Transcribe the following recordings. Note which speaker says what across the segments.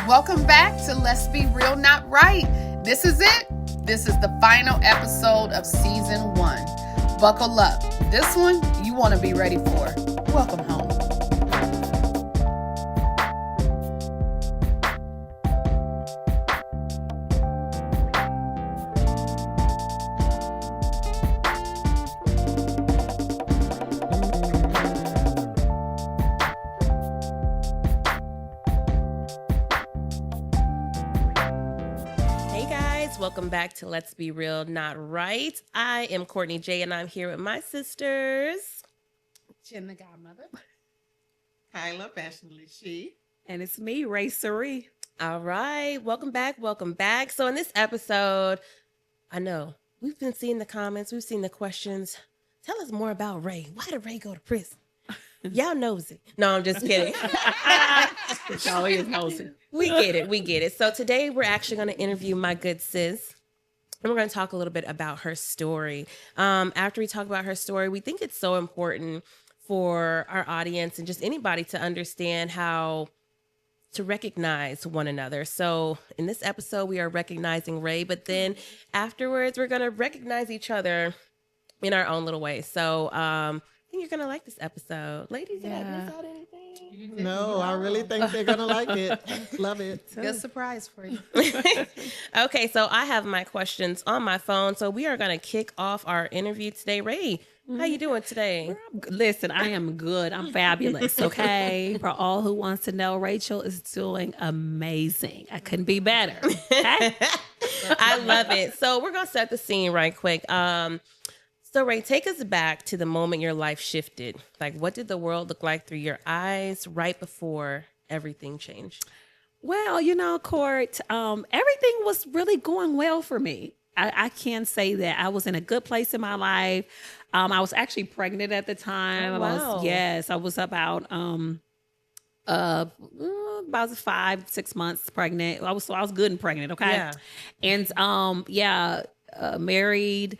Speaker 1: Welcome back to Let's Be Real, Not Right. This is it. This is the final episode of season 1. Buckle up. This one you want to be ready for. Welcome home.
Speaker 2: Welcome back to Let's Be Real, Not Right. I am Courtney J, and I'm here with my sisters.
Speaker 1: Jen, the godmother.
Speaker 3: Kyla, fashionably she.
Speaker 4: And it's me, Ray Cerie.
Speaker 2: All right. Welcome back. Welcome back. So in this episode, I know we've been seeing the comments. We've seen the questions. Tell us more about Ray. Why did Ray go to prison? Y'all nosy. No, I'm just kidding.
Speaker 4: It's always nosy.
Speaker 2: We get it. We get it. So today we're actually going to interview my good sis. And we're going to talk a little bit about her story. After we talk about her story, we think it's so important for our audience and just anybody to understand how to recognize one another. So in this episode, we are recognizing Ray, but then afterwards, we're going to recognize each other in our own little way. So I think you're going to like this episode. Ladies, did I miss out anything?
Speaker 3: No, I really think they're going to like it. Love it.
Speaker 1: Good surprise for you.
Speaker 2: Okay, so I have my questions on my phone. So we are going to kick off our interview today. Ray, how you doing today?
Speaker 4: Listen, I am good. I'm fabulous, okay? For all who wants to know, Rachel is doing amazing. I couldn't be better. Okay?
Speaker 2: I love it. So we're going to set the scene right quick. So Ray, take us back to the moment your life shifted. Like, what did the world look like through your eyes right before everything changed?
Speaker 4: Well, you know, Court, everything was really going well for me. I can say that I was in a good place in my life. I was actually pregnant at the time.
Speaker 2: Oh, wow.
Speaker 4: I was about 5-6 months pregnant. I was good and pregnant. Okay.
Speaker 2: Yeah.
Speaker 4: And married.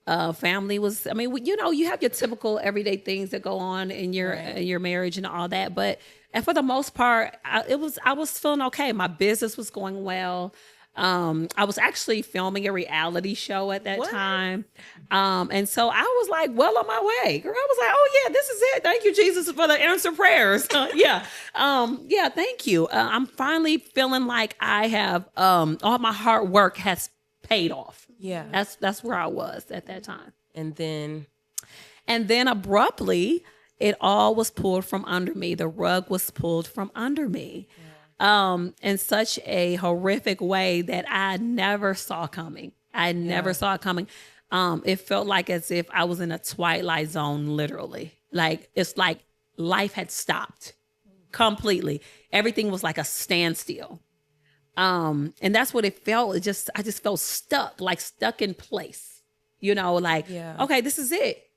Speaker 4: Family was, you have your typical everyday things that go on in your marriage and all that. And for the most part, I was feeling okay. My business was going well. I was actually filming a reality show at that time. And so I was like, well on my way. Girl, I was like, oh yeah, this is it. Thank you, Jesus, for the answered prayers. Thank you. I'm finally feeling like I have, all my hard work has paid off.
Speaker 2: Yeah.
Speaker 4: That's where I was at that time.
Speaker 2: And then
Speaker 4: abruptly, it all was pulled from under me. The rug was pulled from under me. Yeah. In such a horrific way that I never saw coming. Saw it coming. It felt like as if I was in a twilight zone, literally. Like, it's like life had stopped completely. Everything was like a standstill. And that's what it felt. I just felt stuck in place, okay, this is it.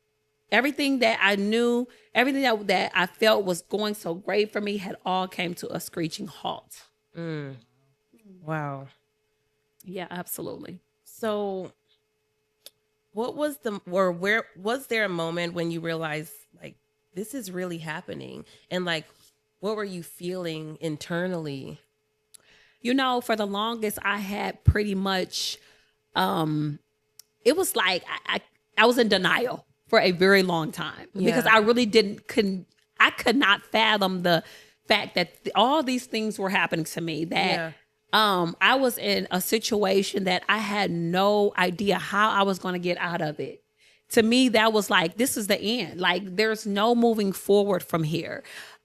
Speaker 4: Everything that I knew, everything that I felt was going so great for me had all came to a screeching halt.
Speaker 2: Wow.
Speaker 4: Yeah, absolutely.
Speaker 2: So where was there a moment when you realized like, this is really happening? And like, what were you feeling internally?
Speaker 4: For the longest, I had pretty much, it was like I was in denial for a very long time because I really I could not fathom the fact that all these things were happening to me, that I was in a situation that I had no idea how I was going to get out of it. To me, that was like, this is the end. Like, there's no moving forward from here.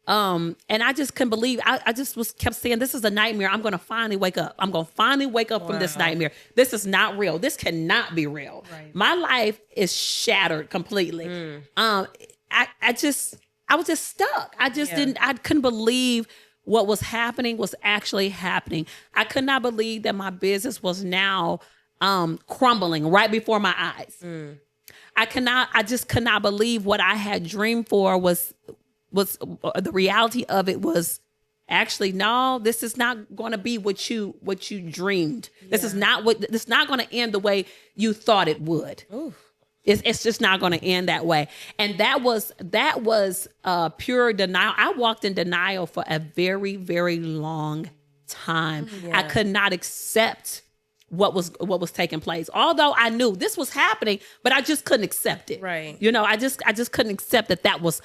Speaker 4: And I just couldn't believe, I just kept saying, this is a nightmare. I'm going to finally wake up. I'm going to finally wake up from this nightmare. This is not real. This cannot be real. Right. My life is shattered completely. I was just stuck. I couldn't believe what was happening was actually happening. I could not believe that my business was now, crumbling right before my eyes. I just could not believe what I had dreamed for was the reality of it was actually, no, this is not going to be what you dreamed. Yeah. This is not going to end the way you thought it would. Oof. It's just not going to end that way. And that was pure denial. I walked in denial for a very, very long time.
Speaker 2: Yeah.
Speaker 4: I could not accept what was taking place. Although I knew this was happening, but I just couldn't accept it.
Speaker 2: Right.
Speaker 4: You know, I just couldn't accept that was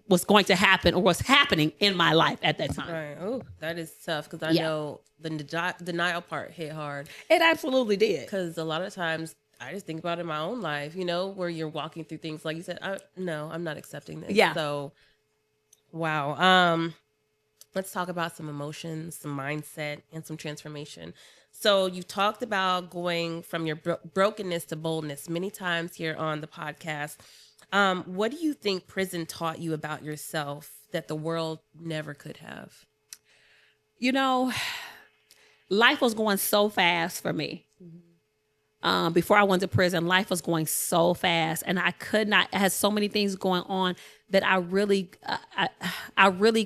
Speaker 4: was going to happen or was happening in my life at that time.
Speaker 2: Right. Oh, that is tough because I
Speaker 4: Yeah.
Speaker 2: know the denial part hit hard
Speaker 4: It absolutely did.
Speaker 2: because a lot of times I just think about it in my own life, you know, where you're walking through things like you said, no, I'm not accepting this.
Speaker 4: Yeah.
Speaker 2: So, wow. Let's talk about some emotions, some mindset, and some transformation. So you talked about going from your brokenness to boldness many times here on the podcast. What do you think prison taught you about yourself that the world never could have?
Speaker 4: You know, life was going so fast for me. Before I went to prison, life was going so fast, and I had so many things going on that I really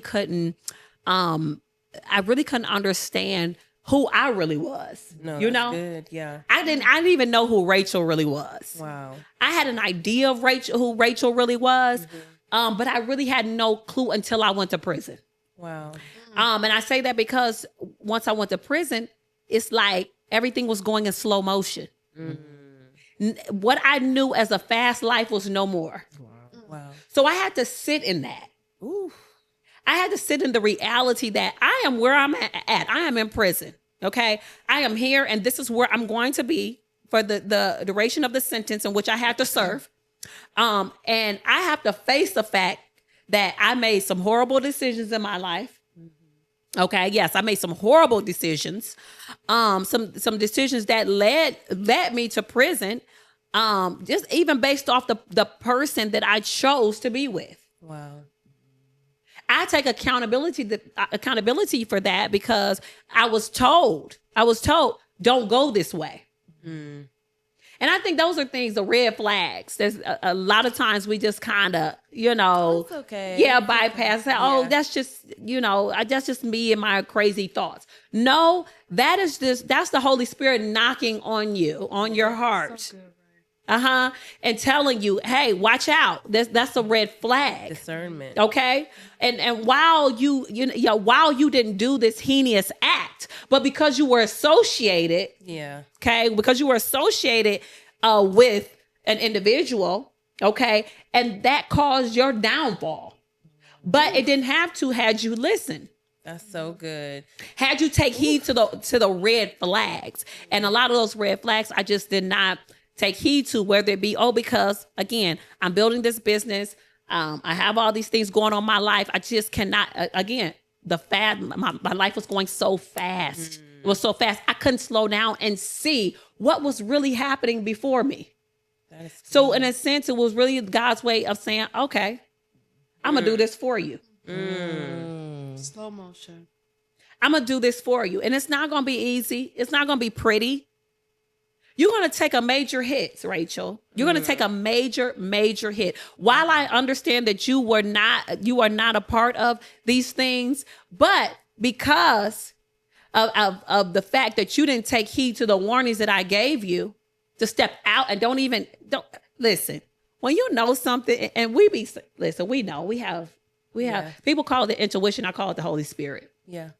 Speaker 4: couldn't understand who I really was.
Speaker 2: No,
Speaker 4: you
Speaker 2: that's
Speaker 4: know,
Speaker 2: good. Yeah.
Speaker 4: I didn't even know who Rachel really was.
Speaker 2: Wow.
Speaker 4: I had an idea of who Rachel really was, but I really had no clue until I went to prison.
Speaker 2: Wow.
Speaker 4: And I say that because once I went to prison, it's like everything was going in slow motion. What I knew as a fast life was no more.
Speaker 2: Wow.
Speaker 4: So I had to sit in that.
Speaker 2: Ooh.
Speaker 4: I had to sit in the reality that I am where I'm at. I am in prison. Okay. I am here, and this is where I'm going to be for the duration of the sentence in which I have to serve. And I have to face the fact that I made some horrible decisions in my life. Okay. Yes, I made some horrible decisions. Some decisions that led me to prison. Just even based off the person that I chose to be with.
Speaker 2: Wow.
Speaker 4: I take accountability for that because I was told, don't go this way. And I think those are things, the red flags. There's a lot of times we just kind of,
Speaker 2: That's okay.
Speaker 4: yeah, bypass that. Oh, that's just, that's just me and my crazy thoughts. No, that's the Holy Spirit knocking on you, on your heart.
Speaker 1: So good, right?
Speaker 4: And telling you, hey, watch out. That's a red flag.
Speaker 2: Discernment.
Speaker 4: Okay. And while you didn't do this heinous act, but because you were associated,
Speaker 2: Yeah.
Speaker 4: okay, because you were associated with an individual, okay, and that caused your downfall. But it didn't have to had you listen.
Speaker 2: That's so good.
Speaker 4: Had you take heed to the red flags. And a lot of those red flags I just did not take heed to, whether it be, because again, I'm building this business. I have all these things going on in my life. I just cannot, again, my life was going so fast. It was so fast. I couldn't slow down and see what was really happening before me.
Speaker 2: That is
Speaker 4: So in a sense, it was really God's way of saying, okay, I'm going to do this for you.
Speaker 1: Slow motion.
Speaker 4: I'm going to do this for you. And it's not going to be easy. It's not going to be pretty. You're going to take a major hit, Rachel. You're going to take a major, major hit. While I understand that you are not a part of these things, but because of the fact that you didn't take heed to the warnings that I gave you to step out and don't listen. When you know something, and we know we have people call it intuition. I call it the Holy Spirit.
Speaker 2: Yeah.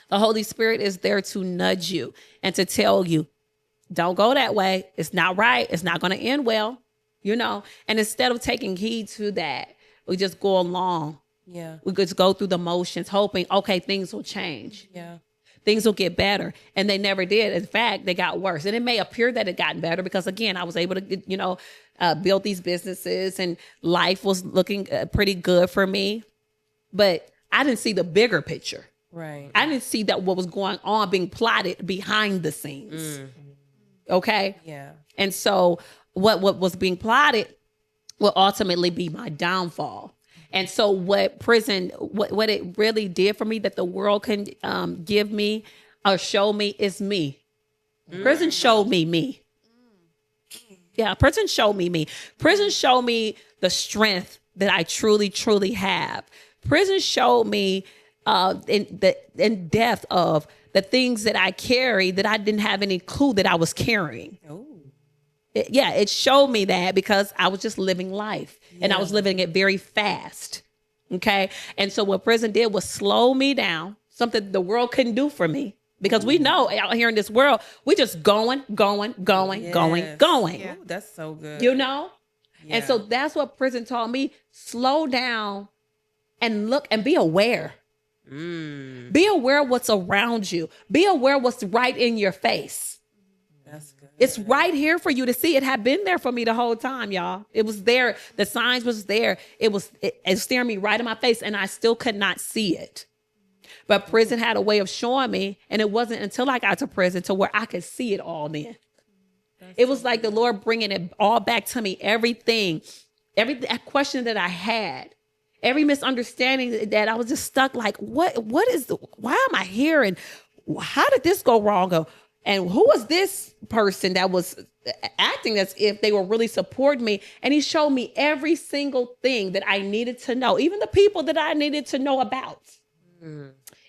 Speaker 4: The Holy Spirit is there to nudge you and to tell you, don't go that way. It's not right. It's not going to end well, And instead of taking heed to that, we just go along.
Speaker 2: Yeah.
Speaker 4: We just go through the motions, hoping, okay, things will change.
Speaker 2: Yeah.
Speaker 4: Things will get better. And they never did. In fact, they got worse. And it may appear that it got better because, again, I was able to, build these businesses and life was looking pretty good for me. But I didn't see the bigger picture.
Speaker 2: Right.
Speaker 4: I didn't see that what was going on being plotted behind the scenes. Okay.
Speaker 2: Yeah.
Speaker 4: And so what was being plotted will ultimately be my downfall. And so what prison, what it really did for me that the world can give me or show me is me. Prison showed me. Yeah, prison showed me. Prison showed me the strength that I truly, truly have. Prison showed me in depth of the things that I carry that I didn't have any clue that I was carrying.
Speaker 2: Oh.
Speaker 4: It showed me that because I was just living life and I was living it very fast. Okay. And so what prison did was slow me down, something the world couldn't do for me. Because we know out here in this world, we just going.
Speaker 2: Yeah. Ooh, that's so good.
Speaker 4: You know?
Speaker 2: Yeah.
Speaker 4: And so that's what prison taught me. Slow down and look and be aware. Be aware of what's around you. Be aware of what's right in your face.
Speaker 2: That's good.
Speaker 4: It's right here for you to see. It had been there for me the whole time, y'all. It was there. The signs was there. It was staring me right in my face, and I still could not see it. But prison had a way of showing me, and it wasn't until I got to prison to where I could see it all then. It was like the Lord bringing it all back to me. Everything, every question that I had, every misunderstanding that I was just stuck like, why am I here? And how did this go wrong? And who was this person that was acting as if they were really supporting me? And he showed me every single thing that I needed to know, even the people that I needed to know about.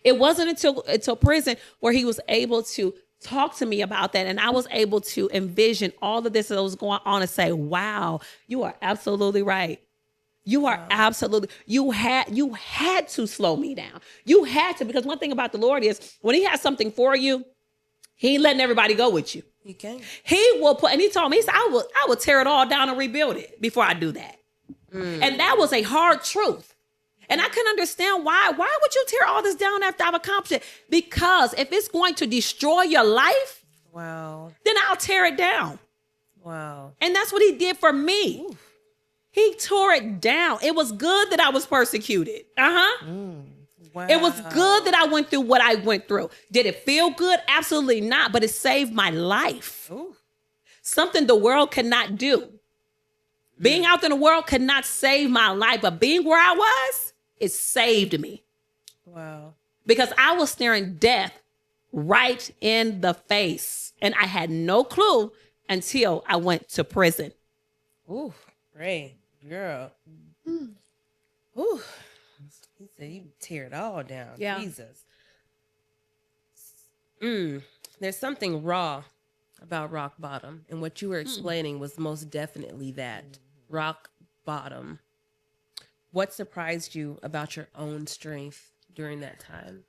Speaker 4: It wasn't until prison where he was able to talk to me about that. And I was able to envision all of this that was going on and say, wow, you are absolutely right. You are absolutely, you had to slow me down. You had to, because one thing about the Lord is when he has something for you, he ain't letting everybody go with you.
Speaker 2: You can.
Speaker 4: He will put, and he told me, he said, I will tear it all down and rebuild it before I do that. And that was a hard truth. And I couldn't understand why. Why would you tear all this down after I've accomplished it? Because if it's going to destroy your life,
Speaker 2: wow,
Speaker 4: then I'll tear it down.
Speaker 2: Wow.
Speaker 4: And that's what he did for me. Ooh. He tore it down. It was good that I was persecuted. Wow. It was good that I went through what I went through. Did it feel good? Absolutely not. But it saved my life. Ooh. Something the world cannot do. Being out in the world could not save my life. But being where I was, it saved me.
Speaker 2: Wow. Because
Speaker 4: I was staring death right in the face. And I had no clue until I went to prison.
Speaker 2: Ooh, Ray, girl. Ooh. He said you tear it all down. Yeah. Jesus. There's something raw about rock bottom. And what you were explaining was most definitely that. Rock bottom. What surprised you about your own strength during that time?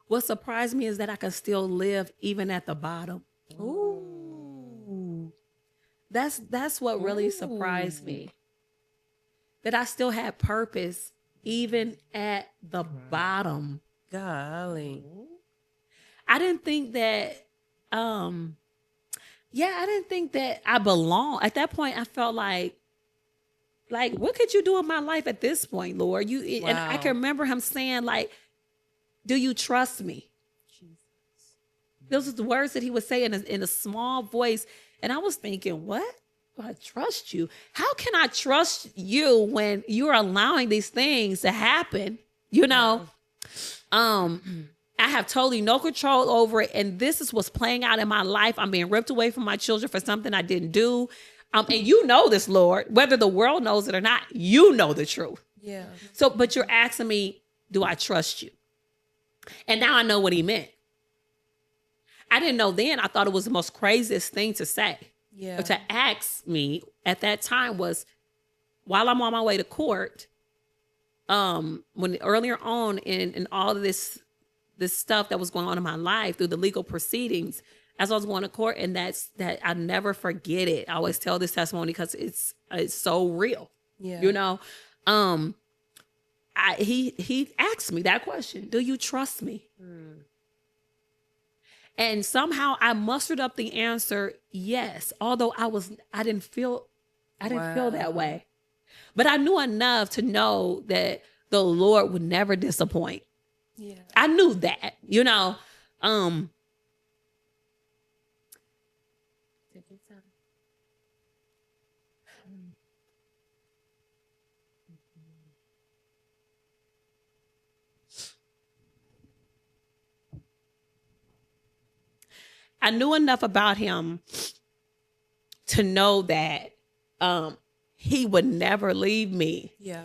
Speaker 4: What surprised me is that I could still live even at the bottom.
Speaker 2: Ooh.
Speaker 4: That's what really surprised me. That I still had purpose even at the bottom.
Speaker 2: Golly.
Speaker 4: I didn't think that I didn't think that I belonged. At that point I felt like what could you do in my life at this point, Lord? Wow. And I can remember him saying, like, do you trust me? Jesus. Those are the words that he would say in a small voice. And I was thinking, what? I trust you. How can I trust you when you're allowing these things to happen? You know, I have totally no control over it. And this is what's playing out in my life. I'm being ripped away from my children for something I didn't do. And you know this, Lord, whether the world knows it or not, you know the truth.
Speaker 2: Yeah.
Speaker 4: So, but you're asking me, do I trust you? And now I know what he meant. I didn't know then. I thought it was the most craziest thing to say.
Speaker 2: Yeah.
Speaker 4: But to ask me at that time was, while I'm on my way to court, when earlier on in all of this stuff that was going on in my life through the legal proceedings, as I was going to court, and that I never forget it. I always tell this testimony because it's so real.
Speaker 2: Yeah.
Speaker 4: You know, he asked me that question: do you trust me? And somehow I mustered up the answer, yes. Although I didn't feel that way, but I knew enough to know that the Lord would never disappoint.
Speaker 2: Yeah,
Speaker 4: I knew that. You know, I knew enough about him to know that he would never leave me.
Speaker 2: Yeah.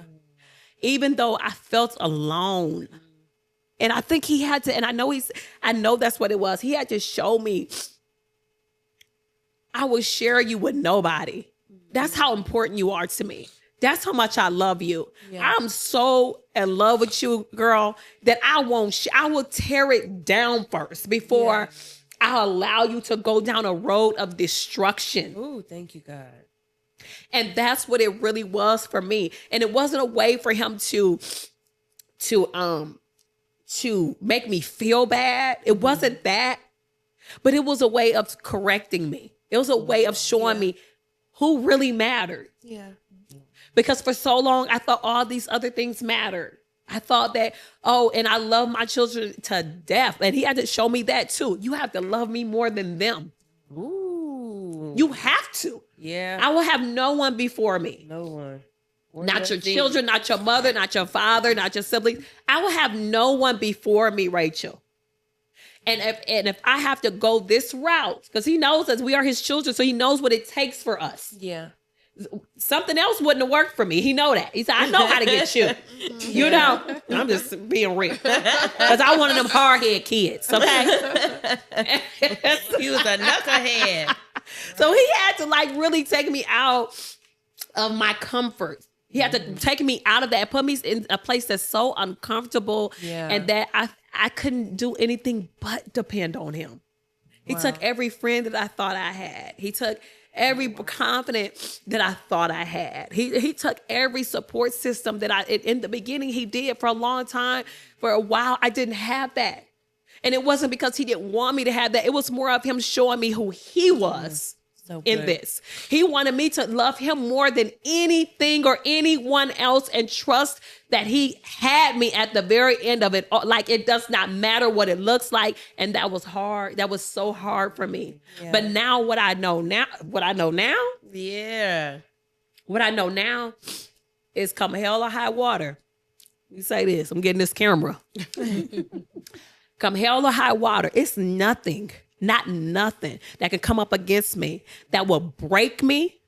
Speaker 4: Even though I felt alone. And I think he had to, and I know that's what it was. He had to show me, I will share you with nobody. That's how important you are to me. That's how much I love you.
Speaker 2: Yeah.
Speaker 4: I'm so in love with you, girl, that I won't, I will tear it down first before I allow you to go down a road of destruction.
Speaker 2: Ooh, thank you, God.
Speaker 4: And that's what it really was for me. And it wasn't a way for him to make me feel bad. It wasn't that, but it was a way of correcting me. It was a way of showing me who really mattered.
Speaker 2: Yeah.
Speaker 4: Because for so long, I thought all these other things mattered. I thought that, and I love my children to death. And he had to show me that too. You have to love me more than them.
Speaker 2: Ooh.
Speaker 4: You have to.
Speaker 2: Yeah.
Speaker 4: I will have no one before me.
Speaker 2: No one.
Speaker 4: Not your children, not your mother, not your father, not your siblings. I will have no one before me, Rachel. And if I have to go this route, because he knows us, we are his children, so he knows what it takes for us.
Speaker 2: Yeah.
Speaker 4: Something else wouldn't have worked for me. He know that. He said, I know how to get you. You know, I'm just being real. Because I wanted them hard-head kids, okay?
Speaker 2: He was a knucklehead.
Speaker 4: So he had to like really take me out of my comfort. He had to take me out of that, put me in a place that's so uncomfortable and that I couldn't do anything but depend on him. He took every friend that I thought I had. He took every confidence that I thought I had. He took every support system that in the beginning he did for a long time. For a while, I didn't have that. And it wasn't because he didn't want me to have that. It was more of him showing me who he was in this. He wanted me to love him more than anything or anyone else and trust that he had me at the very end of it. Like it does not matter what it looks like. And that was hard. That was so hard for me. Yeah. But now what I know now is come hell or high water. You say this, I'm getting this camera. Come hell or high water, it's nothing that can come up against me that will break me,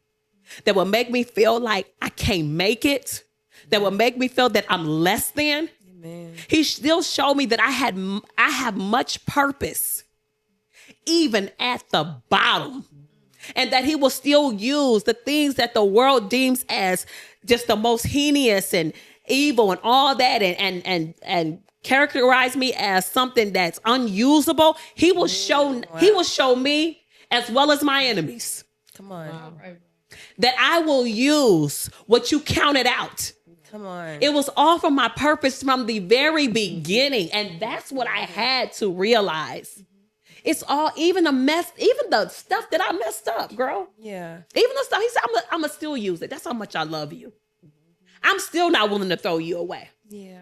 Speaker 4: that will make me feel like I can't make it, that will make me feel that I'm less than. Amen. He still showed me that I have much purpose, even at the bottom, and that he will still use the things that the world deems as just the most heinous and evil and all that, and characterize me as something that's unusable. He will show me as well as my enemies.
Speaker 2: Come on. Wow.
Speaker 4: That I will use what you counted out.
Speaker 2: Come on.
Speaker 4: It was all for my purpose from the very beginning. And that's what I had to realize. It's all, even the stuff that I messed up, girl.
Speaker 2: Yeah.
Speaker 4: Even the stuff, he said, I'm going to still use it. That's how much I love you. I'm still not willing to throw you away.
Speaker 2: Yeah.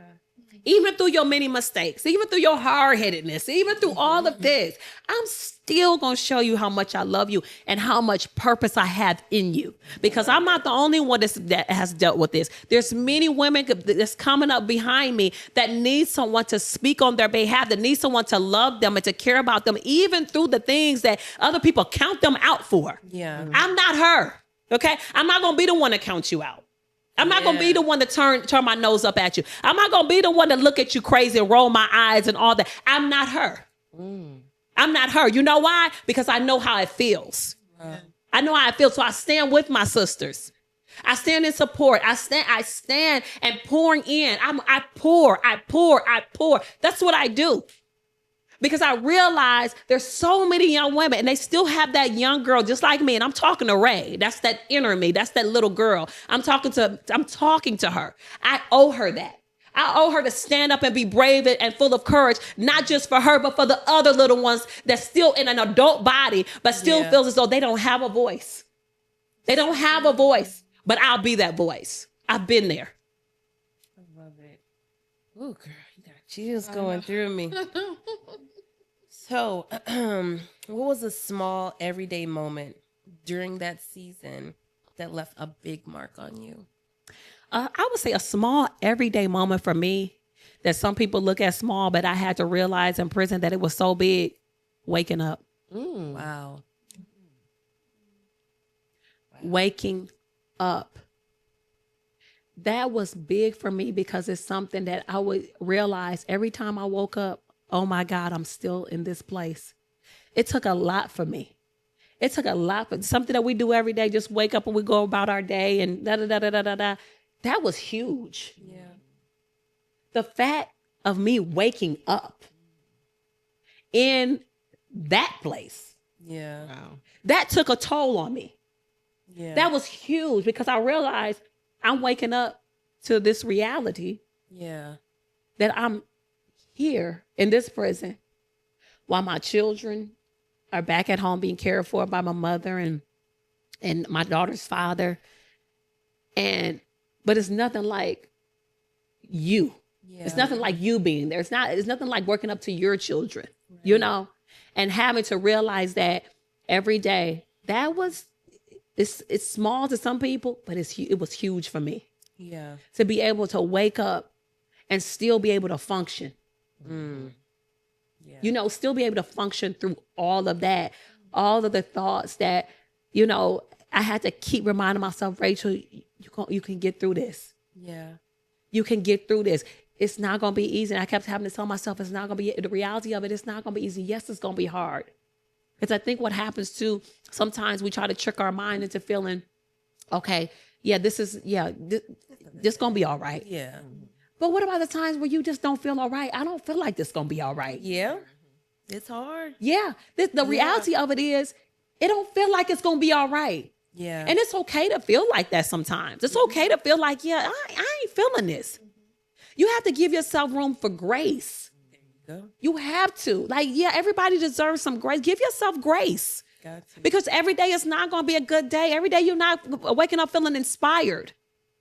Speaker 4: Even through your many mistakes, even through your hard-headedness, even through all of this, I'm still going to show you how much I love you and how much purpose I have in you. Because I'm not the only one that has dealt with this. There's many women that's coming up behind me that need someone to speak on their behalf, that need someone to love them and to care about them, even through the things that other people count them out for.
Speaker 2: Yeah.
Speaker 4: I'm not her, okay? I'm not going to be the one to count you out. I'm not going to be the one to turn my nose up at you. I'm not going to be the one to look at you crazy and roll my eyes and all that. I'm not her. I'm not her. You know why? Because I know how it feels. I know how it feels. So I stand with my sisters. I stand in support. I stand and pouring in. I pour. That's what I do. Because I realize there's so many young women and they still have that young girl just like me. And I'm talking to Ray. That's that inner me. That's that little girl. I'm talking to her. I owe her that. I owe her to stand up and be brave and full of courage, not just for her, but for the other little ones that's still in an adult body, but still feels as though they don't have a voice. They don't have a voice, but I'll be that voice. I've been there.
Speaker 2: I love it. Oh, girl, you got chills going through me. So, what was a small everyday moment during that season that left a big mark on you?
Speaker 4: I would say a small everyday moment for me that some people look at small, but I had to realize in prison that it was so big. Waking up.
Speaker 2: Wow.
Speaker 4: Waking up. That was big for me because it's something that I would realize every time I woke up. Oh my God, I'm still in this place. It took a lot for me. It took a lot, but something that we do every day, just wake up and we go about our day and da da da da da da da. That was huge.
Speaker 2: Yeah.
Speaker 4: The fact of me waking up in that place,
Speaker 2: Yeah.
Speaker 3: Wow.
Speaker 4: that took a toll on me.
Speaker 2: Yeah.
Speaker 4: That was huge because I realized I'm waking up to this reality
Speaker 2: Yeah.
Speaker 4: that I'm here in this prison while my children are back at home being cared for by my mother and my daughter's father. But it's nothing like you.
Speaker 2: Yeah.
Speaker 4: It's nothing like you being there. It's nothing like working up to your children, you know, and having to realize that every day. It's small to some people, but it was huge for me
Speaker 2: Yeah.
Speaker 4: to be able to wake up and still be able to function.
Speaker 2: Yeah.
Speaker 4: You know, still be able to function through all of that, all of the thoughts that, you know, I had to keep reminding myself, Rachel, you can get through this.
Speaker 2: Yeah.
Speaker 4: You can get through this. It's not going to be easy. And I kept having to tell myself it's not going to be, the reality of it, it's not going to be easy. Yes, it's going to be hard. Because I think what happens too, sometimes we try to trick our mind into feeling, okay, yeah, this going to be all right.
Speaker 2: Yeah.
Speaker 4: But what about the times where you just don't feel all right? I don't feel like this going to be all right.
Speaker 2: Yeah. It's hard.
Speaker 4: Yeah. The reality of it is, it don't feel like it's going to be all right.
Speaker 2: Yeah.
Speaker 4: And it's okay to feel like that sometimes. It's okay to feel like, yeah, I ain't feeling this. You have to give yourself room for grace.
Speaker 2: Go.
Speaker 4: You have to. Like, yeah, everybody deserves some grace. Give yourself grace.
Speaker 2: Got to.
Speaker 4: Because every day is not going to be a good day. Every day you're not waking up feeling inspired.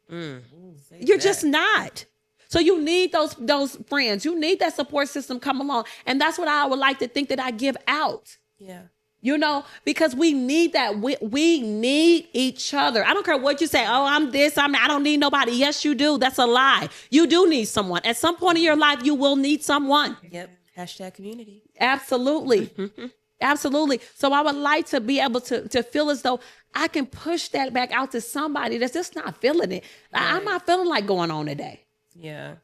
Speaker 4: You're just not. So you need those friends. You need that support system come along. And that's what I would like to think that I give out.
Speaker 2: Yeah.
Speaker 4: You know, because we need that. We need each other. I don't care what you say. Oh, I don't need nobody. Yes, you do. That's a lie. You do need someone. At some point in your life, you will need someone.
Speaker 2: Yep. Hashtag community.
Speaker 4: Absolutely. Absolutely. So I would like to be able to feel as though I can push that back out to somebody that's just not feeling it. I'm not feeling like going on today.
Speaker 2: Yeah.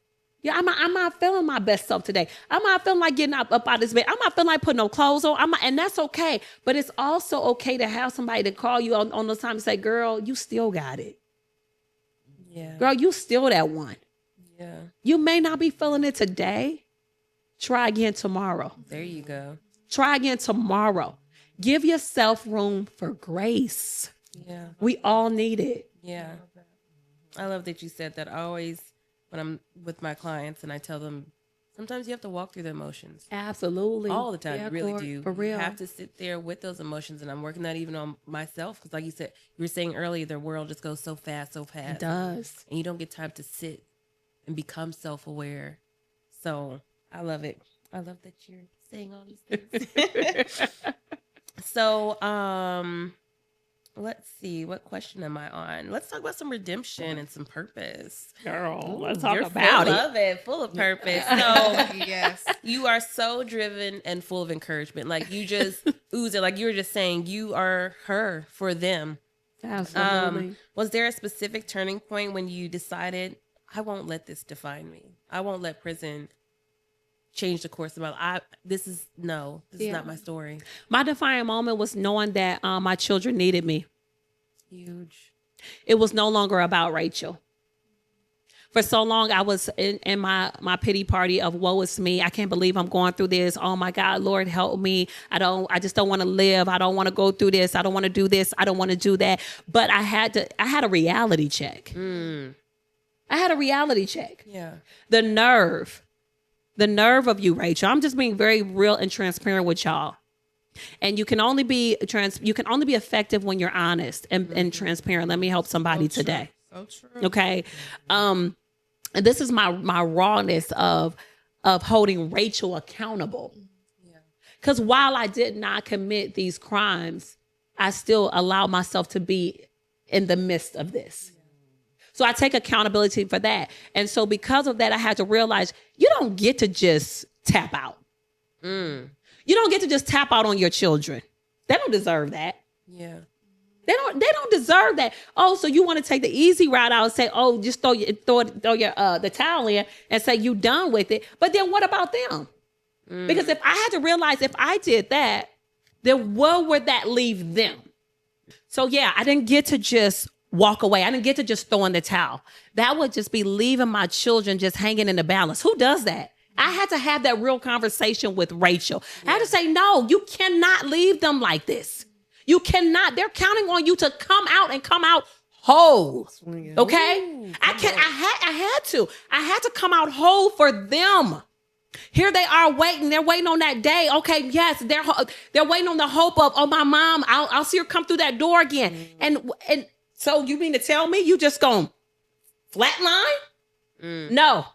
Speaker 4: Yeah, I'm not feeling my best self today. I'm not feeling like getting up out of this bed. I'm not feeling like putting no clothes on. And that's okay. But it's also okay to have somebody to call you on those times and say, girl, you still got it.
Speaker 2: Yeah.
Speaker 4: Girl, you still that one.
Speaker 2: Yeah.
Speaker 4: You may not be feeling it today. Try again tomorrow.
Speaker 2: There you go.
Speaker 4: Try again tomorrow. Give yourself room for grace.
Speaker 2: Yeah.
Speaker 4: We all need it.
Speaker 2: Yeah. I love that you said that. I always, when I'm with my clients and I tell them, sometimes you have to walk through the emotions.
Speaker 4: Absolutely.
Speaker 2: All the time.
Speaker 4: Yeah,
Speaker 2: You really
Speaker 4: Cor,
Speaker 2: do.
Speaker 4: For real.
Speaker 2: You have to sit there with those emotions. And I'm working that even on myself. Because like you said, you were saying earlier, the world just goes so fast, so fast.
Speaker 4: It does.
Speaker 2: And you don't get time to sit and become self-aware. So I love it. I love that you're saying all these things. So, let's see. What question am I on? Let's talk about some redemption and some purpose.
Speaker 4: Girl, let's talk
Speaker 2: You're
Speaker 4: about
Speaker 2: full
Speaker 4: it.
Speaker 2: of it, full of purpose. So
Speaker 1: Yes.
Speaker 2: you are so driven and full of encouragement. Like you just ooze it. Like you were just saying, you are her for them.
Speaker 4: Absolutely.
Speaker 2: Was there a specific turning point when you decided, I won't let this define me? I won't let prison change the course of my life. This is not my story.
Speaker 4: My defining moment was knowing that my children needed me.
Speaker 2: Huge.
Speaker 4: It was no longer about Rachel. For so long, I was in my pity party of woe is me. I can't believe I'm going through this. Oh my God, Lord, help me. I just don't want to live. I don't want to go through this. I don't want to do this. I don't want to do that. But I had a reality check. I had a reality check.
Speaker 2: Yeah.
Speaker 4: The nerve of you, Rachel. I'm just being very real and transparent with y'all. And you can only be effective when you're honest and transparent. Let me help somebody today.
Speaker 1: So true.
Speaker 4: Okay. And this is my rawness of holding Rachel accountable. Because while I did not commit these crimes, I still allow myself to be in the midst of this. So I take accountability for that. And so because of that, I had to realize you don't get to just tap out. You don't get to just tap out on your children. They don't deserve that.
Speaker 2: Yeah.
Speaker 4: They don't deserve that. Oh, so you want to take the easy route out and say, oh, just throw your the towel in and say you done with it. But then what about them? Because if I had to realize if I did that, then where would that leave them? So yeah, I didn't get to just walk away. I didn't get to just throw in the towel. That would just be leaving my children just hanging in the balance. Who does that? I had to have that real conversation with Rachel. I had to say, no, you cannot leave them like this. You cannot. They're counting on you to come out whole. Okay? I had to come out whole for them. Here they are waiting. They're waiting on that day. Okay, yes, they're waiting on the hope of, oh, my mom, I'll see her come through that door again. And so you mean to tell me you just gonna flatline? No,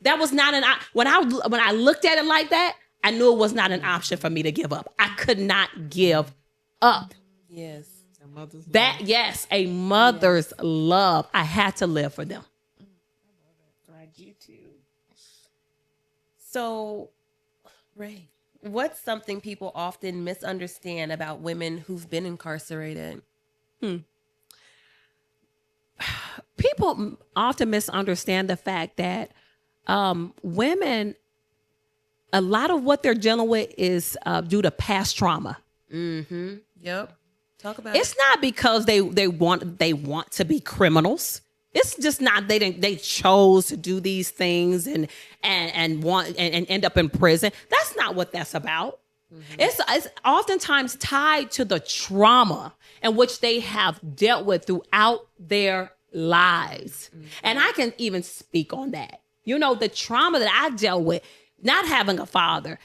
Speaker 4: that was not when I looked at it like that, I knew it was not an option for me to give up. I could not give up.
Speaker 2: Yes.
Speaker 4: A mother's love. I had to live for them.
Speaker 2: I do too. So, Ray, what's something people often misunderstand about women who've been incarcerated?
Speaker 4: People often misunderstand the fact that women, a lot of what they're dealing with is due to past trauma.
Speaker 2: Mm-hmm. Yep. Talk about
Speaker 4: It's not because they want to be criminals. It's just not they chose to do these things and end up in prison. That's not what that's about. Mm-hmm. It's oftentimes tied to the trauma in which they have dealt with throughout their lives. Mm-hmm. And I can even speak on that. You know, the trauma that I dealt with, not having a father,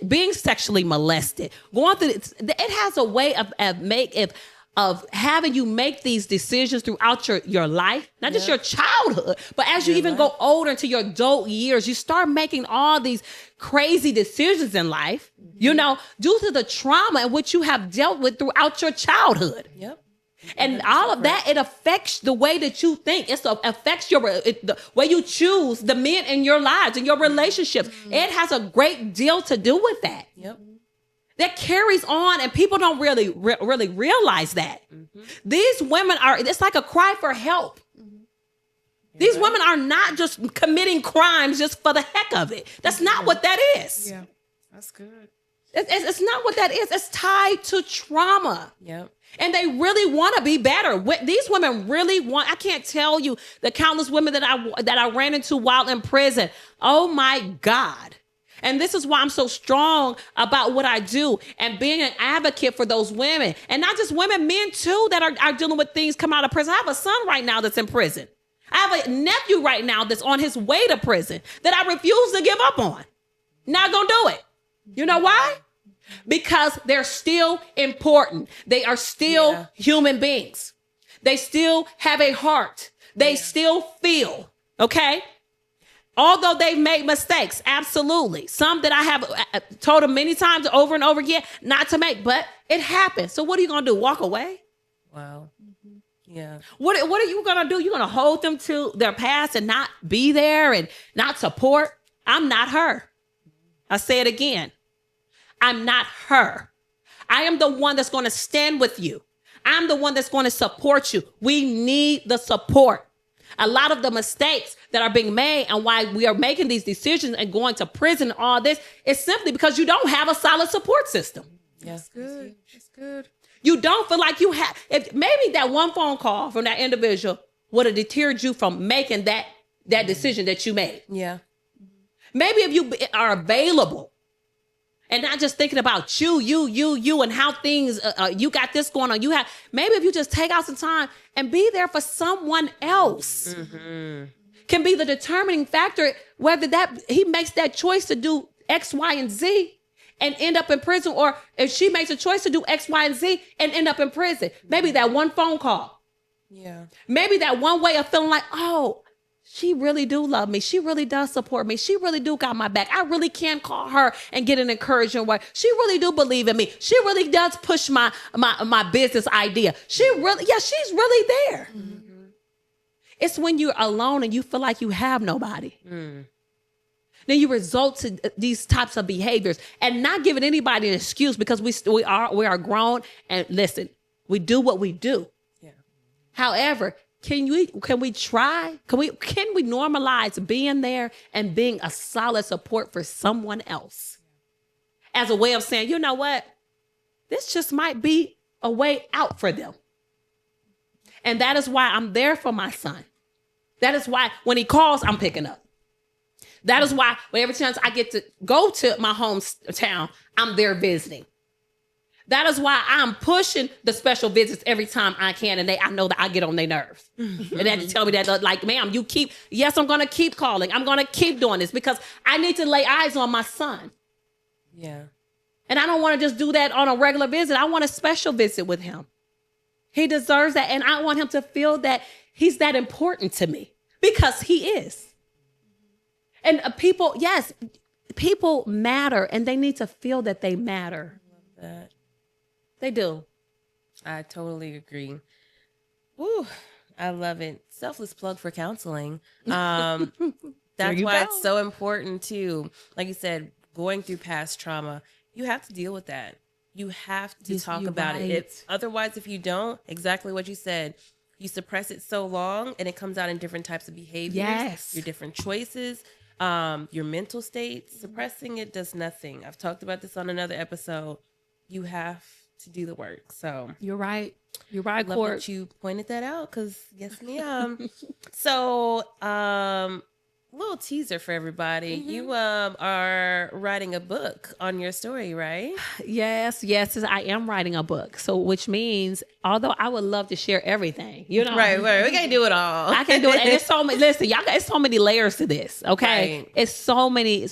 Speaker 4: being sexually molested, going through it has a way of having you make these decisions throughout your life, not just your childhood, but as you even go older into your adult years, you start making all these crazy decisions in life, you know, due to the trauma in which you have dealt with throughout your childhood.
Speaker 2: Yep.
Speaker 4: And all of that, it affects the way that you think. It affects the way you choose the men in your lives and your relationships. Mm-hmm. It has a great deal to do with that.
Speaker 2: Yep.
Speaker 4: That carries on, and people don't really realize that. Mm-hmm. These women it's like a cry for help. Mm-hmm. These women are not just committing crimes just for the heck of it. That's not what that is.
Speaker 1: Yeah, that's good.
Speaker 4: It's not what that is. It's tied to trauma.
Speaker 2: Yep.
Speaker 4: And they really want to be better. These women really want. I can't tell you the countless women that I ran into while in prison. Oh my God. And this is why I'm so strong about what I do and being an advocate for those women. And not just women, men too, that are dealing with things come out of prison. I have a son right now that's in prison. I have a nephew right now that's on his way to prison that I refuse to give up on. Not gonna do it. You know why? Because they're still important. They are still human beings. They still have a heart. They still feel, okay? Although they've made mistakes, absolutely. Some that I have told them many times over and over again not to make, but it happens. So what are you going to do? Walk away?
Speaker 2: Wow. Mm-hmm. Yeah.
Speaker 4: What are you going to do? You're going to hold them to their past and not be there and not support? I'm not her. I say it again. I'm not her. I am the one that's going to stand with you. I'm the one that's going to support you. We need the support. A lot of the mistakes that are being made and why we are making these decisions and going to prison and all this is simply because you don't have a solid support system.
Speaker 2: That's good. That's good.
Speaker 4: You don't feel like you have. If maybe that one phone call from that individual would have deterred you from making that decision that you made.
Speaker 2: Yeah.
Speaker 4: Maybe if you are available and not just thinking about you, and how things, you got this going on. Maybe if you just take out some time and be there for someone else, can be the determining factor whether that he makes that choice to do X, Y, and Z and end up in prison, or if she makes a choice to do X, Y, and Z and end up in prison. Maybe that one phone call.
Speaker 2: Yeah.
Speaker 4: Maybe that one way of feeling like, oh, she really do love me. She really does support me. She really do got my back. I really can call her and get an encouraging word. She really do believe in me. She really does push my business idea. She's really there. Mm-hmm. It's when you're alone and you feel like you have nobody. Mm. Then you resort to these types of behaviors and not giving anybody an excuse because we are grown, and listen, we do what we do. Yeah. However, Can we normalize being there and being a solid support for someone else as a way of saying, you know what? this just might be a way out for them. And that is why I'm there for my son. That is why when he calls, I'm picking up. That is why every chance I get to go to my hometown, I'm there visiting. That is why I'm pushing the special visits every time I can. And I know that I get on their nerves. And they have to tell me that, like, ma'am, yes, I'm going to keep calling. I'm going to keep doing this because I need to lay eyes on my son.
Speaker 2: Yeah.
Speaker 4: And I don't want to just do that on a regular visit. I want a special visit with him. He deserves that. And I want him to feel that he's that important to me because he is. And people matter and they need to feel that they matter.
Speaker 2: I love that.
Speaker 4: They do.
Speaker 2: I totally agree. Woo, I love it. Selfless plug for counseling. That's why it's so important too. Like you said, going through past trauma, you have to deal with that. You have to talk about it. Otherwise, if you don't, exactly what you said, you suppress it so long and it comes out in different types of behaviors, your different choices, your mental state. Suppressing it does nothing. I've talked about this on another episode. You have to do the work. So
Speaker 4: you're right. You're right,
Speaker 2: Love that you pointed that out because yes, ma'am. So, little teaser for everybody. You are writing a book on your story, right?
Speaker 4: Yes, I am writing a book. So, which means, although I would love to share everything, you know,
Speaker 2: right. We can't do it all.
Speaker 4: I can't do it. And it's so many. Listen, y'all, it's so many layers to this. Okay,
Speaker 2: Right.
Speaker 4: It's so many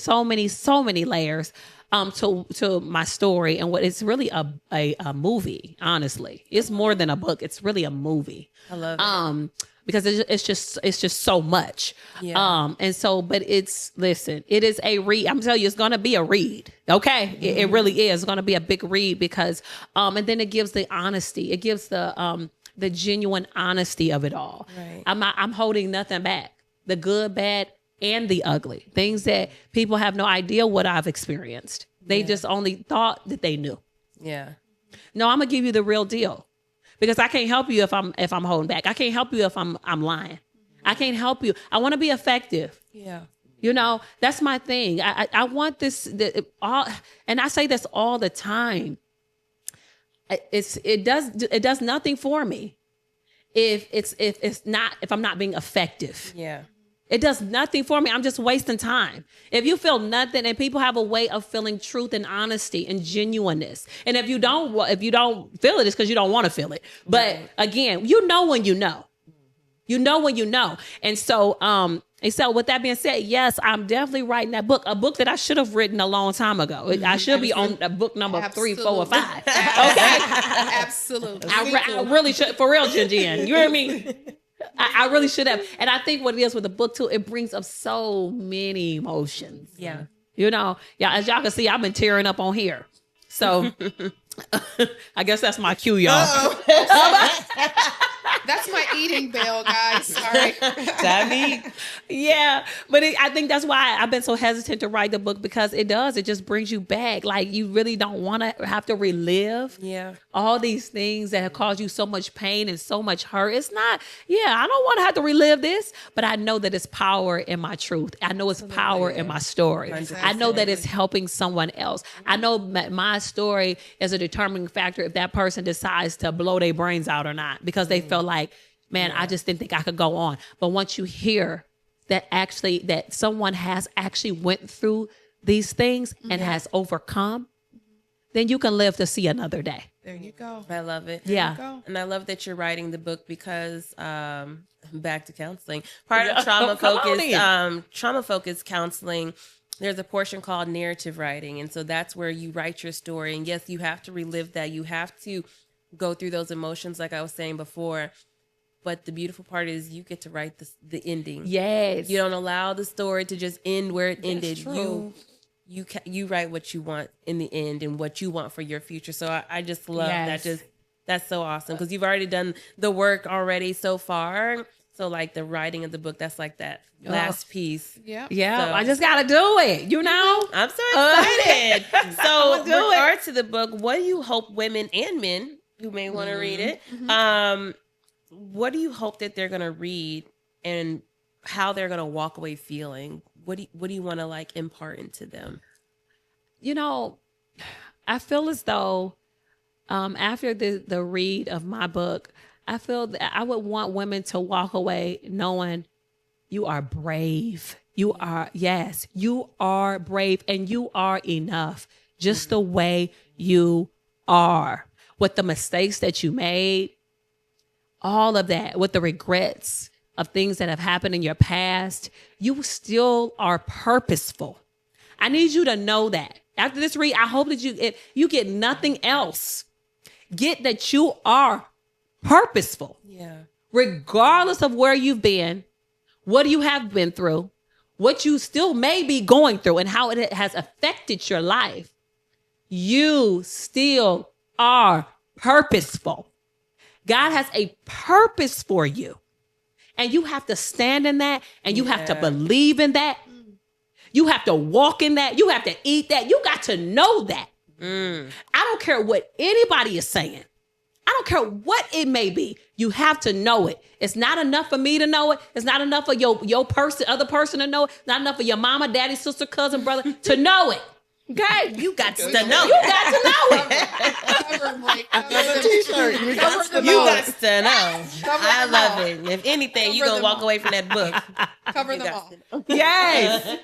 Speaker 4: layers. To my story and what it's really a movie. Honestly, it's more than a book. It's really a movie.
Speaker 2: I love it.
Speaker 4: Because it's just so much.
Speaker 2: Yeah.
Speaker 4: And so, but it is a read. I'm telling you, it's going to be a read. Okay. Mm-hmm. It really is. It's going to be a big read because, and then it gives the honesty. It gives the genuine honesty of it all.
Speaker 2: Right.
Speaker 4: I'm holding nothing back. The good, bad, and the ugly. Things that people have no idea what I've experienced. They just only thought that they knew.
Speaker 2: Yeah.
Speaker 4: No, I'm going to give you the real deal. Because I can't help you if I'm holding back. I can't help you if I'm lying. I can't help you. I want to be effective.
Speaker 2: Yeah.
Speaker 4: You know, that's my thing. I want this all, and I say this all the time. It does nothing for me if I'm not being effective.
Speaker 2: Yeah.
Speaker 4: It does nothing for me. I'm just wasting time. If you feel nothing, and people have a way of feeling truth and honesty and genuineness. And if you don't feel it, it's because you don't want to feel it. But again, you know when you know. You know when you know. And so with that being said, yes, I'm definitely writing that book, a book that I should have written a long time ago. I should be on book number 3, 4, or 5. Okay.
Speaker 1: Absolutely.
Speaker 4: I really should, for real, Jen. You hear me? I really should have. And I think what it is with the book too, it brings up so many emotions.
Speaker 2: Yeah.
Speaker 4: You know, as y'all can see, I've been tearing up on here. So I guess that's my cue, y'all.
Speaker 1: That's my eating bell, guys. Sorry.
Speaker 2: Time to eat.
Speaker 4: Yeah. But I think that's why I've been so hesitant to write the book, because it just brings you back. Like, you really don't want to have to relive all these things that have caused you so much pain and so much hurt. It's not, I don't want to have to relive this, but I know that it's power in my truth. I know it's power in my story. I know that it's helping someone else. I know my story is a determining factor if that person decides to blow their brains out or not, because they felt like, man, I just didn't think I could go on. But once you hear that someone has actually went through these things and has overcome, then you can live to see another day.
Speaker 1: There you go.
Speaker 2: I love it.
Speaker 4: Yeah.
Speaker 2: And I love that you're writing the book because back to counseling. Part of trauma-focused counseling, there's a portion called narrative writing. And so that's where you write your story. And yes, you have to relive that. You have to go through those emotions, like I was saying before. But the beautiful part is you get to write the ending.
Speaker 4: Yes.
Speaker 2: You don't allow the story to just end where it ended.
Speaker 4: True.
Speaker 2: You write what you want in the end and what you want for your future. So I just love that. That's so awesome, because you've already done the work already so far. So like the writing of the book, that's like that last piece.
Speaker 1: Yeah.
Speaker 4: Yeah.
Speaker 2: So,
Speaker 4: I just got to do it. You know?
Speaker 2: I'm so excited. So in regard to the book, what do you hope women and men who may want to read it, what do you hope that they're going to read and how they're going to walk away feeling? What do you want to like impart into them?
Speaker 4: You know, I feel as though After the read of my book, I feel that I would want women to walk away knowing you are brave. You are, yes, you are brave and you are enough just the way you are. With the mistakes that you made, all of that, with the regrets of things that have happened in your past, you still are purposeful. I need you to know that. After this read, I hope that you get nothing else. Get that you are purposeful.
Speaker 2: Yeah.
Speaker 4: Regardless of where you've been, what you have been through, what you still may be going through, and how it has affected your life. You still are purposeful. God has a purpose for you. And you have to stand in that, and you have to believe in that. You have to walk in that. You have to eat that. You got to know that. I don't care what anybody is saying. I don't care what it may be. You have to know it. It's not enough for me to know it. It's not enough for your person, other person to know it. It's not enough for your mama, daddy, sister, cousin, brother to know it. Okay?
Speaker 2: You got to know.
Speaker 4: You got to know it.
Speaker 3: Another t-shirt. You got to
Speaker 2: You
Speaker 3: know
Speaker 2: got
Speaker 3: it.
Speaker 2: to know. I
Speaker 1: them
Speaker 2: love
Speaker 1: all.
Speaker 2: it. If anything, you're
Speaker 1: Cover
Speaker 2: going to
Speaker 1: them
Speaker 2: walk away from that book.
Speaker 1: Cover
Speaker 2: You
Speaker 1: them
Speaker 2: got
Speaker 1: all.
Speaker 2: to know.
Speaker 4: Yes.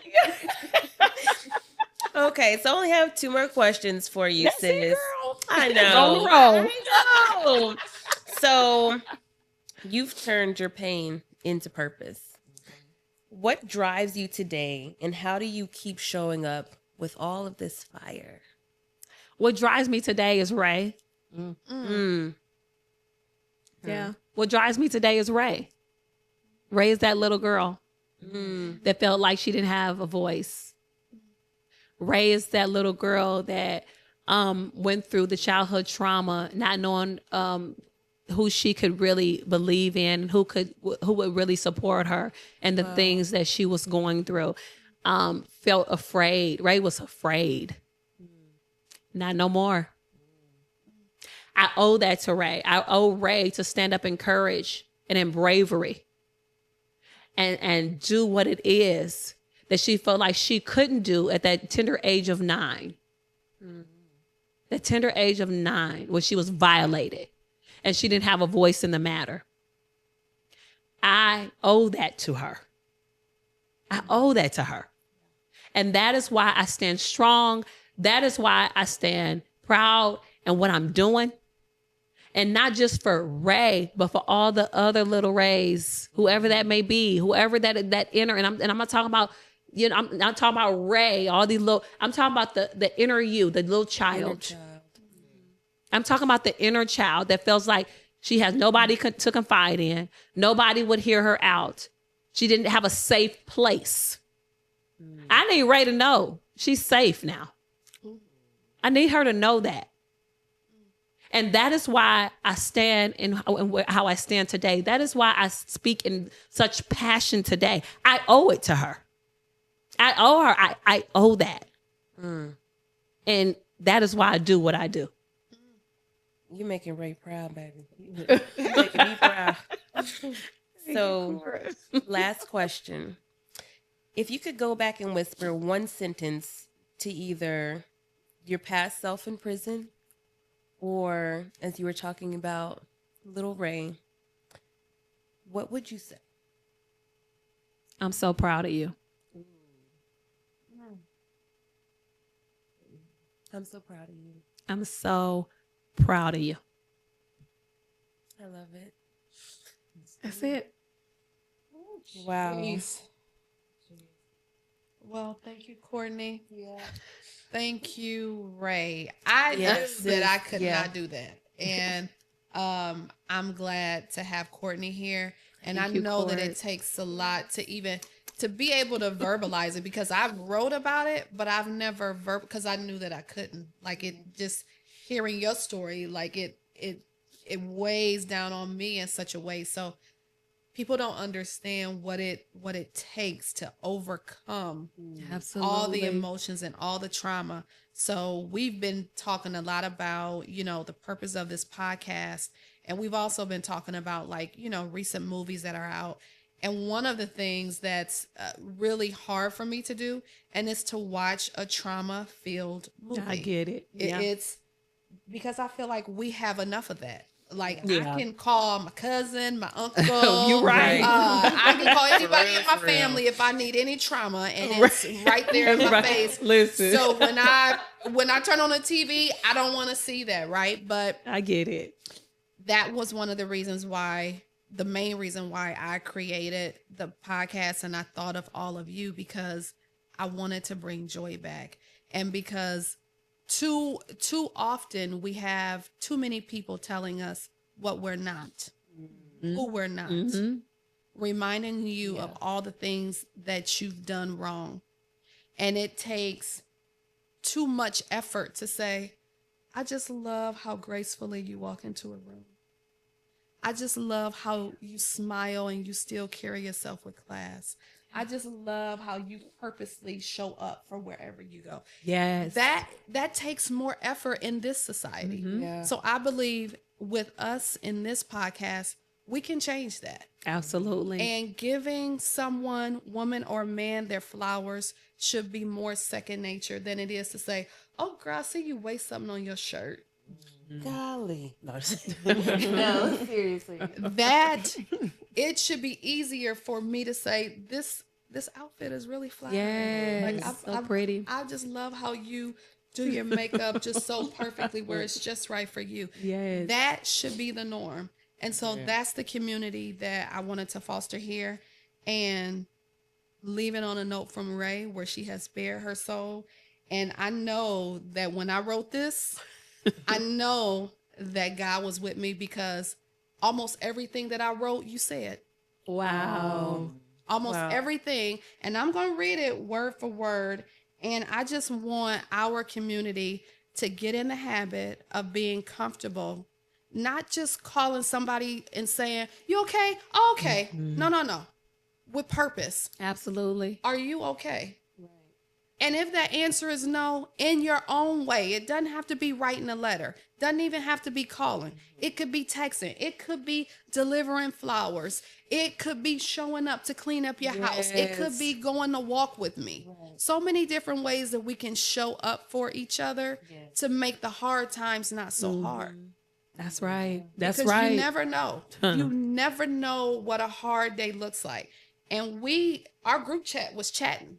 Speaker 2: Okay, so I only have 2 more questions for you,
Speaker 4: That's
Speaker 2: sis.
Speaker 4: it, girl.
Speaker 2: I
Speaker 4: On
Speaker 2: know.
Speaker 4: the roll.
Speaker 2: I know. So you've turned your pain into purpose. What drives you today, and how do you keep showing up with all of this fire?
Speaker 4: What drives me today is Ray. Yeah. What drives me today is Ray. Ray is that little girl that felt like she didn't have a voice. Ray is that little girl that went through the childhood trauma, not knowing who she could really believe in, who would really support her, and the things that she was going through. Felt afraid. Ray was afraid. Not no more. I owe that to Ray. I owe Ray to stand up in courage and in bravery and do what it is that she felt like she couldn't do at that tender age of 9. The tender age of 9, when she was violated and she didn't have a voice in the matter. I owe that to her. I owe that to her. And that is why I stand strong. That is why I stand proud in what I'm doing. And not just for Ray, but for all the other little Rays, whoever that may be, whoever that inner, and I'm not talking about, I'm not talking about Ray, all these little, I'm talking about the inner you, the little child. I'm talking about the inner child that feels like she has nobody to confide in. Nobody would hear her out. She didn't have a safe place. I need Ray to know she's safe now. I need her to know that. And that is why I stand in how I stand today. That is why I speak in such passion today. I owe it to her. I owe her. I owe that. And that is why I do what I do.
Speaker 2: You're making Ray proud, baby. You're making me proud. So, last question. If you could go back and whisper one sentence to either your past self in prison, or as you were talking about little Ray, what would you say?
Speaker 4: I'm so proud of you.
Speaker 2: I'm so proud of you.
Speaker 4: I'm so proud of you.
Speaker 2: I love it.
Speaker 4: That's it.
Speaker 2: Wow.
Speaker 1: Jeez. Well, thank you, Courtney. Yeah. Thank you, Ray. I
Speaker 2: Yes,
Speaker 1: knew that I
Speaker 2: sis.
Speaker 1: could
Speaker 2: Yeah.
Speaker 1: not do that. And I'm glad to have Courtney here. And
Speaker 4: Thank
Speaker 1: I
Speaker 4: you,
Speaker 1: know that
Speaker 4: Court.
Speaker 1: it takes a lot to be able to verbalize it, because I've wrote about it, but I've never because I knew that I couldn't. Like, it just hearing your story, like it weighs down on me in such a way. So people don't understand what it takes to overcome
Speaker 4: Absolutely.
Speaker 1: all the emotions and all the trauma. So we've been talking a lot about, the purpose of this podcast. And we've also been talking about, like, recent movies that are out. And one of the things that's really hard for me to do, and it's to watch a trauma-filled movie.
Speaker 4: I get it. Yeah.
Speaker 1: It's because I feel like we have enough of that. Like
Speaker 4: Yeah.
Speaker 1: I can call my cousin, my uncle.
Speaker 4: You're right.
Speaker 1: I can call anybody in my
Speaker 2: For real.
Speaker 1: family if I need any trauma, and it's right there in my
Speaker 4: Right.
Speaker 1: face.
Speaker 4: Listen.
Speaker 1: So when I turn on the TV, I don't want to see that, right? But
Speaker 4: I get it.
Speaker 1: that was one of the reasons why, the main reason why I created the podcast, and I thought of all of you, because I wanted to bring joy back, and because too often we have too many people telling us what we're not, who we're not, reminding you of all the things that you've done wrong. And it takes too much effort to say, I just love how gracefully you walk into a room. I just love how you smile and you still carry yourself with class. I just love how you purposely show up for wherever you go.
Speaker 4: Yes.
Speaker 1: That takes more effort in this society.
Speaker 2: Yeah.
Speaker 1: So I believe with us in this podcast, we can change that.
Speaker 4: Absolutely.
Speaker 1: And giving someone, woman or man, their flowers should be more second nature than it is to say, oh, girl, I see you waste something on your shirt.
Speaker 2: Golly. No, no, seriously.
Speaker 1: That it should be easier for me to say, this outfit is really flattering.
Speaker 4: Yes. So pretty.
Speaker 1: I just love how you do your makeup just so perfectly where it's just right for you.
Speaker 4: Yes.
Speaker 1: That should be the norm. And so that's the community that I wanted to foster here. And leaving on a note from Ray, where she has bared her soul. And I know that when I wrote this, I know that God was with me, because almost everything that I wrote, you said.
Speaker 4: Wow.
Speaker 1: Almost everything. And I'm going to read it word for word. And I just want our community to get in the habit of being comfortable, not just calling somebody and saying, you okay? Oh, okay. No. With purpose.
Speaker 4: Absolutely.
Speaker 1: Are you okay? And if that answer is no, in your own way, it doesn't have to be writing a letter. Doesn't even have to be calling. It could be texting. It could be delivering flowers. It could be showing up to clean up your house. It could be going to walk with me. So many different ways that we can show up for each other to make the hard times not so hard.
Speaker 4: That's right. That's
Speaker 1: Because
Speaker 4: right.
Speaker 1: you never know. You never know what a hard day looks like. And our group chat was chatting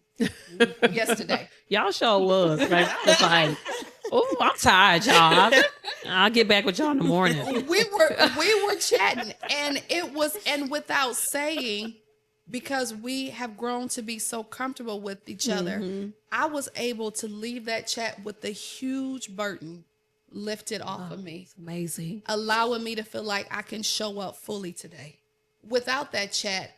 Speaker 1: yesterday.
Speaker 4: Y'all sure was. Right? I was like, oh, I'm tired, y'all. I'll get back with y'all in the morning.
Speaker 1: We were chatting, and without saying, because we have grown to be so comfortable with each other, I was able to leave that chat with a huge burden lifted off of me,
Speaker 4: It's amazing.
Speaker 1: allowing me to feel like I can show up fully today. Without that chat,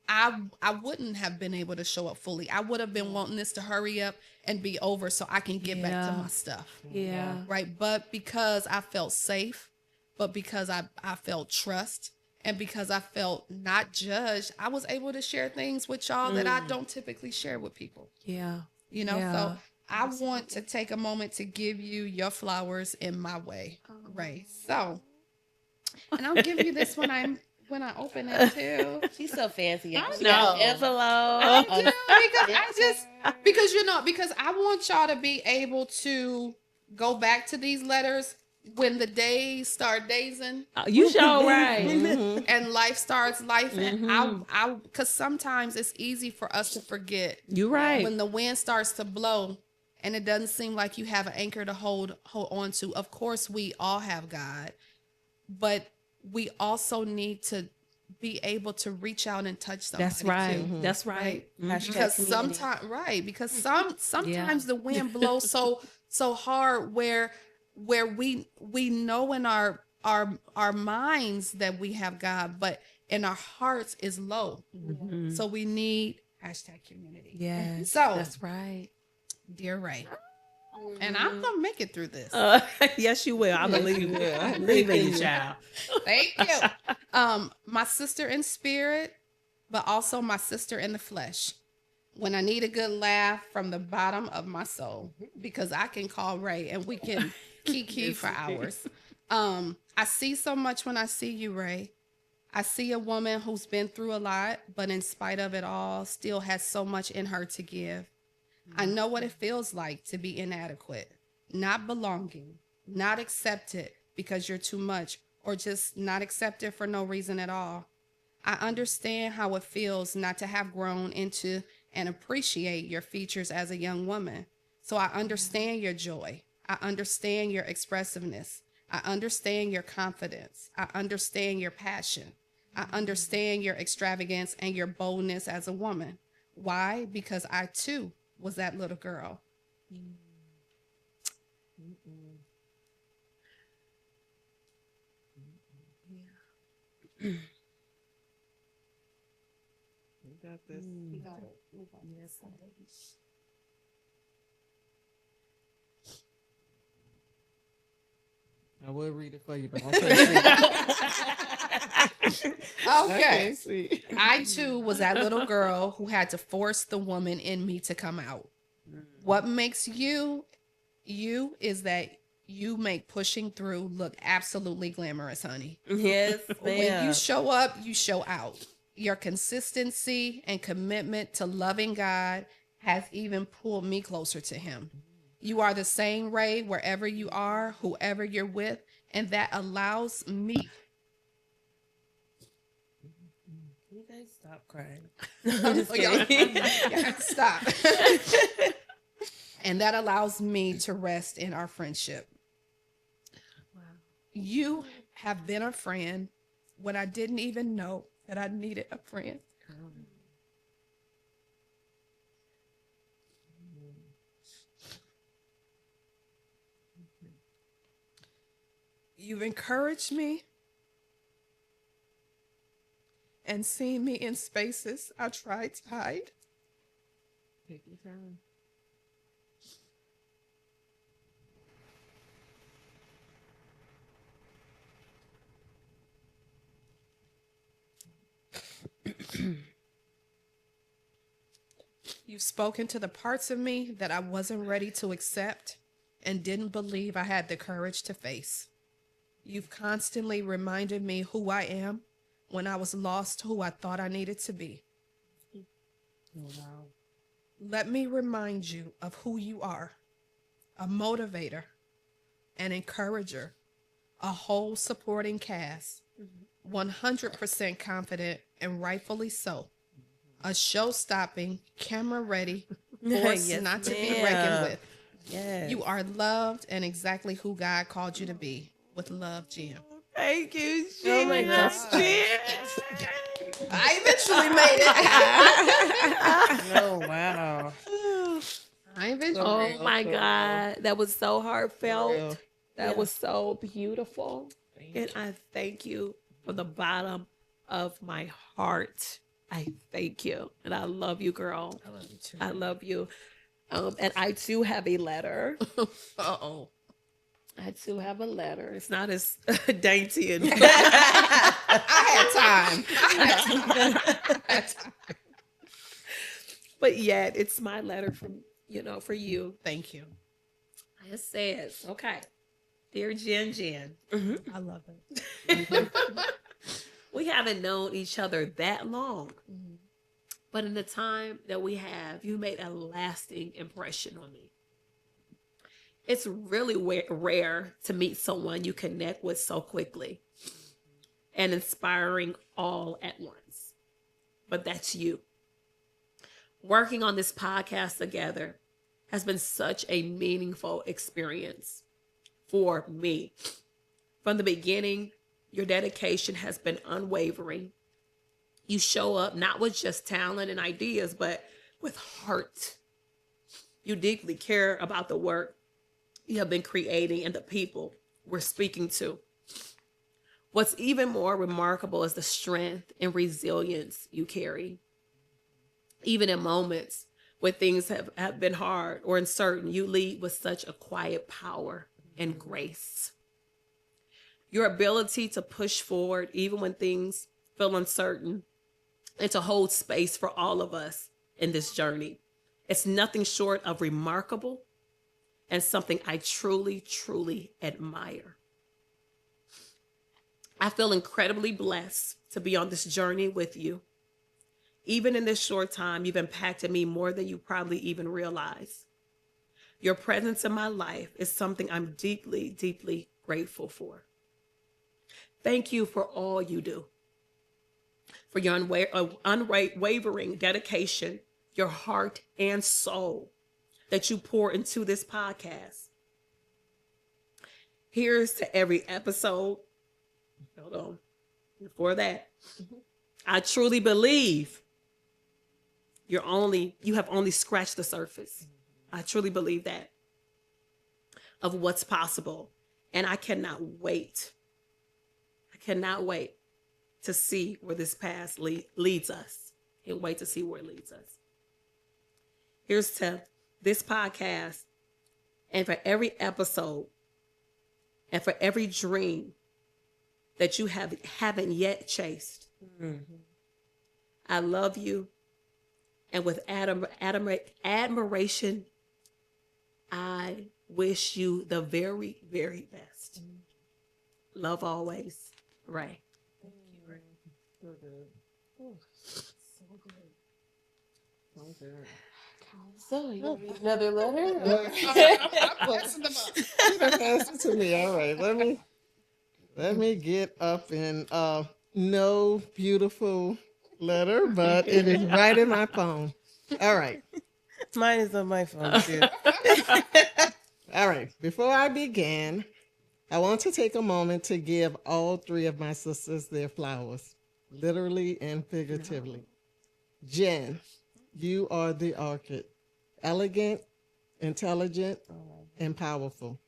Speaker 1: I wouldn't have been able to show up fully. I would have been wanting this to hurry up and be over so I can get back to my stuff.
Speaker 4: Yeah.
Speaker 1: Right. But because I felt safe, but because I felt trust, and because I felt not judged, I was able to share things with y'all that I don't typically share with people.
Speaker 4: Yeah.
Speaker 1: You know,
Speaker 4: Yeah.
Speaker 1: so I want to take a moment to give you your flowers in my way. Right. So, and I'll give you this when I open it too.
Speaker 2: She's so fancy.
Speaker 4: I
Speaker 2: She got
Speaker 4: know.
Speaker 2: envelope.
Speaker 1: Because I want y'all to be able to go back to these letters when the days start dazing
Speaker 4: You sure right.
Speaker 1: and life starts life. And because sometimes it's easy for us to forget
Speaker 4: You right.
Speaker 1: when the wind starts to blow and it doesn't seem like you have an anchor to hold on to. Of course, we all have God, but we also need to be able to reach out and touch somebody.
Speaker 4: That's right.
Speaker 1: too.
Speaker 4: That's right.
Speaker 1: Because sometimes the wind blows so hard where we know in our minds that we have God, but in our hearts is low. So we need #community.
Speaker 4: Yes.
Speaker 1: So
Speaker 4: That's right.
Speaker 1: dear Ray, and I'm gonna make it through this.
Speaker 4: Yes, you will. I believe you. I believe in you, child.
Speaker 1: Thank you. My sister in spirit, but also my sister in the flesh. When I need a good laugh from the bottom of my soul, because I can call Ray and we can kiki for hours. I see so much when I see you, Ray. I see a woman who's been through a lot, but in spite of it all, still has so much in her to give. I know what it feels like to be inadequate, not belonging, not accepted because you're too much, or just not accepted for no reason at all. I understand how it feels not to have grown into and appreciate your features as a young woman. So I understand your joy. I understand your expressiveness. I understand your confidence. I understand your passion. I understand your extravagance and your boldness as a woman. Why? Because I too was that little girl.
Speaker 3: You got this. I will read it for you, but I can't see. I
Speaker 1: Okay.
Speaker 3: can't see.
Speaker 1: I too was that little girl who had to force the woman in me to come out. What makes you is that you make pushing through look absolutely glamorous, honey.
Speaker 2: Yes,
Speaker 1: When
Speaker 2: ma'am.
Speaker 1: you show up, you show out. Your consistency and commitment to loving God has even pulled me closer to Him. You are the same Ray wherever you are, whoever you're with, and that allows me.
Speaker 2: Can you guys stop crying?
Speaker 1: Yeah, stop. And that allows me to rest in our friendship.
Speaker 2: Wow.
Speaker 1: You have been a friend when I didn't even know that I needed a friend. You've encouraged me and seen me in spaces I tried to hide.
Speaker 3: Take your time.
Speaker 1: You've spoken to the parts of me that I wasn't ready to accept and didn't believe I had the courage to face. You've constantly reminded me who I am when I was lost who I thought I needed to be.
Speaker 3: Wow.
Speaker 1: Let me remind you of who you are: a motivator, an encourager, a whole supporting cast, 100% confident and rightfully so, a show-stopping, camera-ready force
Speaker 2: Yes,
Speaker 1: not to be
Speaker 2: ma'am.
Speaker 1: reckoned with.
Speaker 2: Yes.
Speaker 1: You are loved and exactly who God called you to be. With love, Jim.
Speaker 2: Thank you, Jen.
Speaker 3: Oh my God.
Speaker 1: I eventually made it.
Speaker 3: Oh, wow.
Speaker 1: I eventually
Speaker 3: So
Speaker 1: made
Speaker 4: Oh
Speaker 1: it.
Speaker 4: my
Speaker 3: real.
Speaker 4: God. That was so
Speaker 3: For
Speaker 4: heartfelt.
Speaker 3: real.
Speaker 4: That
Speaker 2: Yeah.
Speaker 4: was so beautiful. And I thank you from the bottom of my heart. I thank you. And I love you, girl.
Speaker 1: I love you too.
Speaker 4: I love you. And I too have a letter.
Speaker 1: Uh-oh.
Speaker 4: I too have a letter. It's not as dainty and
Speaker 1: I had time.
Speaker 4: but yet it's my letter from, for you.
Speaker 1: Thank you.
Speaker 4: It says, okay, dear Jen,
Speaker 1: I love it.
Speaker 4: we haven't known each other that long, but in the time that we have, you made a lasting impression on me. It's really rare to meet someone you connect with so quickly and inspiring all at once. But that's you. Working on this podcast together has been such a meaningful experience for me. From the beginning, your dedication has been unwavering. You show up not with just talent and ideas, but with heart. You deeply care about the work you have been creating and the people we're speaking to. What's even more remarkable is the strength and resilience you carry. Even in moments when things have been hard or uncertain, you lead with such a quiet power and grace. Your ability to push forward even when things feel uncertain and to hold space for all of us in this journey. It's nothing short of remarkable and something I truly, truly admire. I feel incredibly blessed to be on this journey with you. Even in this short time, you've impacted me more than you probably even realize.
Speaker 5: Your presence in my life is something I'm deeply, deeply grateful for. Thank you for all you do, for your unwavering dedication, your heart and soul that you pour into this podcast. Here's to every episode. Hold on. Before that, I truly believe you have only scratched the surface. I truly believe that of what's possible. And I cannot wait. I cannot wait to see where this path leads us. Can't wait to see where it leads us. Here's to this podcast, and for every episode, and for every dream that you haven't yet chased. Mm-hmm. I love you. And with admiration, I wish you the very, very best. Mm-hmm. Love always, Ray.
Speaker 3: Thank you, Ray. So good. Oh, so good. So good.
Speaker 2: So you want to read another letter?
Speaker 1: I'm passing them up.
Speaker 3: You done passed it to me. All right, let me get up and no beautiful letter, but it is right in my phone. All right.
Speaker 2: Mine is on my phone too.
Speaker 3: All right. Before I begin, I want to take a moment to give all three of my sisters their flowers, literally and figuratively. Jen, you are the orchid, elegant, intelligent, and powerful.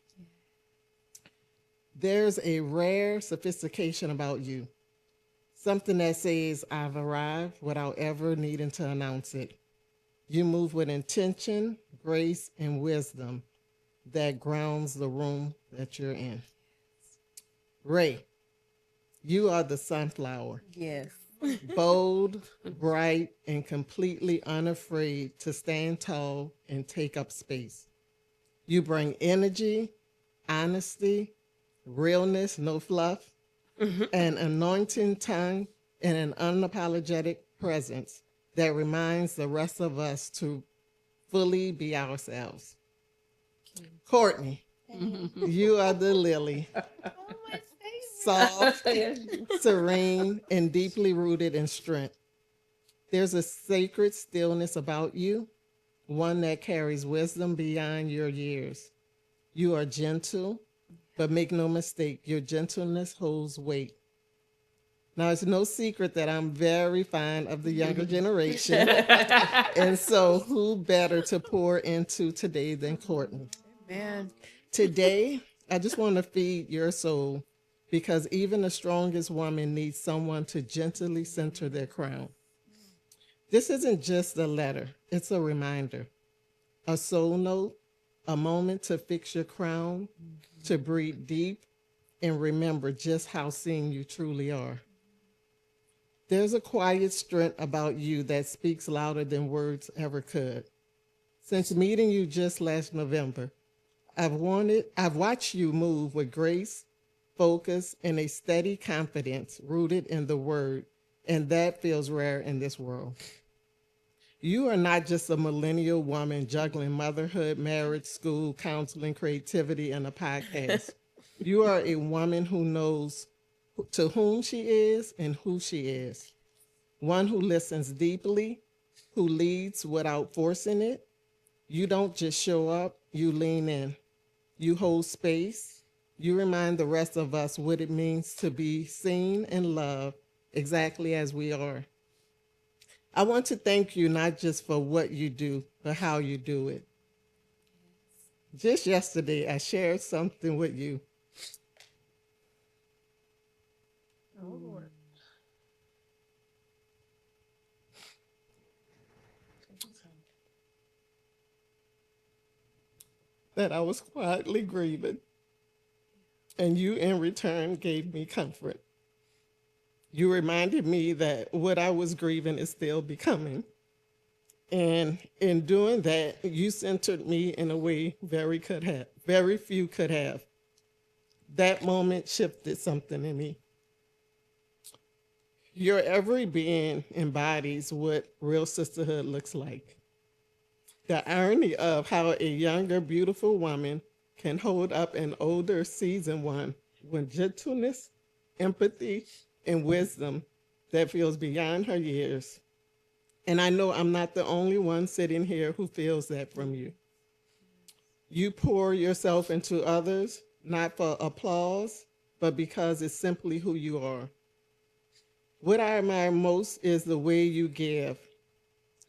Speaker 3: There's a rare sophistication about you, something that says, I've arrived without ever needing to announce it. You move with intention, grace, and wisdom that grounds the room that you're in. Ray, you are the sunflower.
Speaker 2: Yes.
Speaker 3: Bold, bright, and completely unafraid to stand tall and take up space. You bring energy, honesty, realness, no fluff, an anointing tongue, and an unapologetic presence that reminds the rest of us to fully be ourselves. Courtney, you are the lily. Soft, serene, and deeply rooted in strength. There's a sacred stillness about you, one that carries wisdom beyond your years. You are gentle, but make no mistake, your gentleness holds weight. Now, it's no secret that I'm very fond of the younger generation. And so who better to pour into today than Courtney?
Speaker 1: Man.
Speaker 3: Today, I just want to feed your soul, because even the strongest woman needs someone to gently center their crown. This isn't just a letter, it's a reminder, a soul note, a moment to fix your crown, to breathe deep, and remember just how seen you truly are. There's a quiet strength about you that speaks louder than words ever could. Since meeting you just last November, I've watched you move with grace, focus, and a steady confidence rooted in the word, and that feels rare in this world. You are not just a millennial woman juggling motherhood, marriage, school, counseling, creativity, and a podcast. You are a woman who knows to whom she is and who she is. One who listens deeply, who leads without forcing it. You don't just show up, you lean in. You hold space. You remind the rest of us what it means to be seen and loved exactly as we are. I want to thank you not just for what you do, but how you do it. Just yesterday, I shared something with you.
Speaker 2: Oh, Lord.
Speaker 3: That I was quietly grieving, and you in return gave me comfort. You reminded me that what I was grieving is still becoming. And in doing that, you centered me in a way very few could have. That moment shifted something in me. Your every being embodies what real sisterhood looks like. The irony of how a younger, beautiful woman can hold up an older, seasoned one with gentleness, empathy, and wisdom that feels beyond her years. And I know I'm not the only one sitting here who feels that from you. You pour yourself into others, not for applause, but because it's simply who you are. What I admire most is the way you give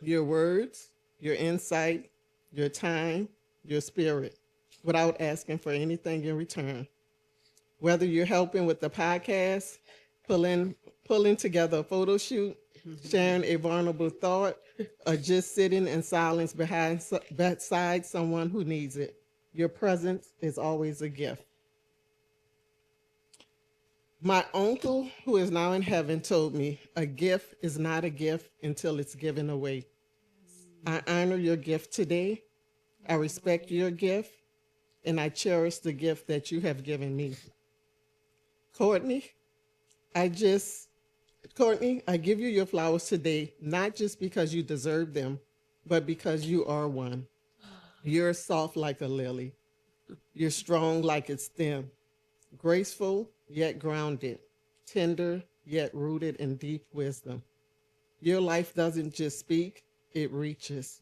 Speaker 3: your words, your insight, your time, your spirit, without asking for anything in return. Whether you're helping with the podcast, pulling together a photo shoot, sharing a vulnerable thought, or just sitting in silence beside someone who needs it, your presence is always a gift. My uncle, who is now in heaven, told me a gift is not a gift until it's given away. I honor your gift today. I respect your gift, and I cherish the gift that you have given me. Courtney, I give you your flowers today, not just because you deserve them, but because you are one. You're soft like a lily. You're strong like its stem, graceful yet grounded, tender yet rooted in deep wisdom. Your life doesn't just speak, it reaches.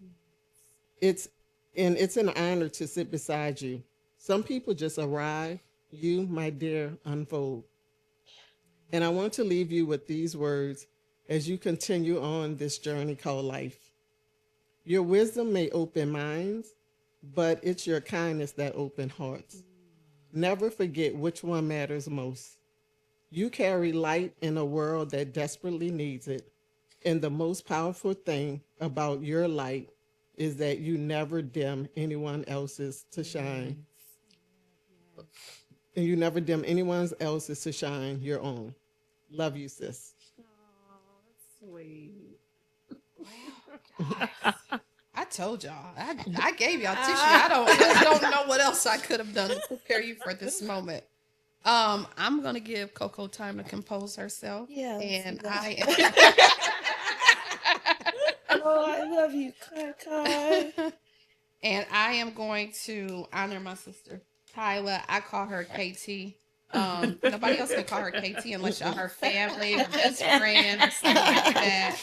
Speaker 3: It's an honor to sit beside you. Some people just arrive, you, my dear, unfold. And I want to leave you with these words as you continue on this journey called life. Your wisdom may open minds, but it's your kindness that opens hearts. Never forget which one matters most. You carry light in a world that desperately needs it. And the most powerful thing about your light is that you never dim anyone else's to shine. And you never dim anyone else's to shine your own. Love you, sis.
Speaker 5: Sweet.
Speaker 1: I told y'all. I gave y'all tissue. I don't know what else I could have done to prepare you for this moment. I'm gonna give Coco time to compose herself.
Speaker 2: Yeah,
Speaker 1: And
Speaker 2: Oh, I love you, Kai.
Speaker 1: and I am going to honor my sister Kyla. I call her KT. Nobody else can call her KT unless y'all her family or best friend or something like that.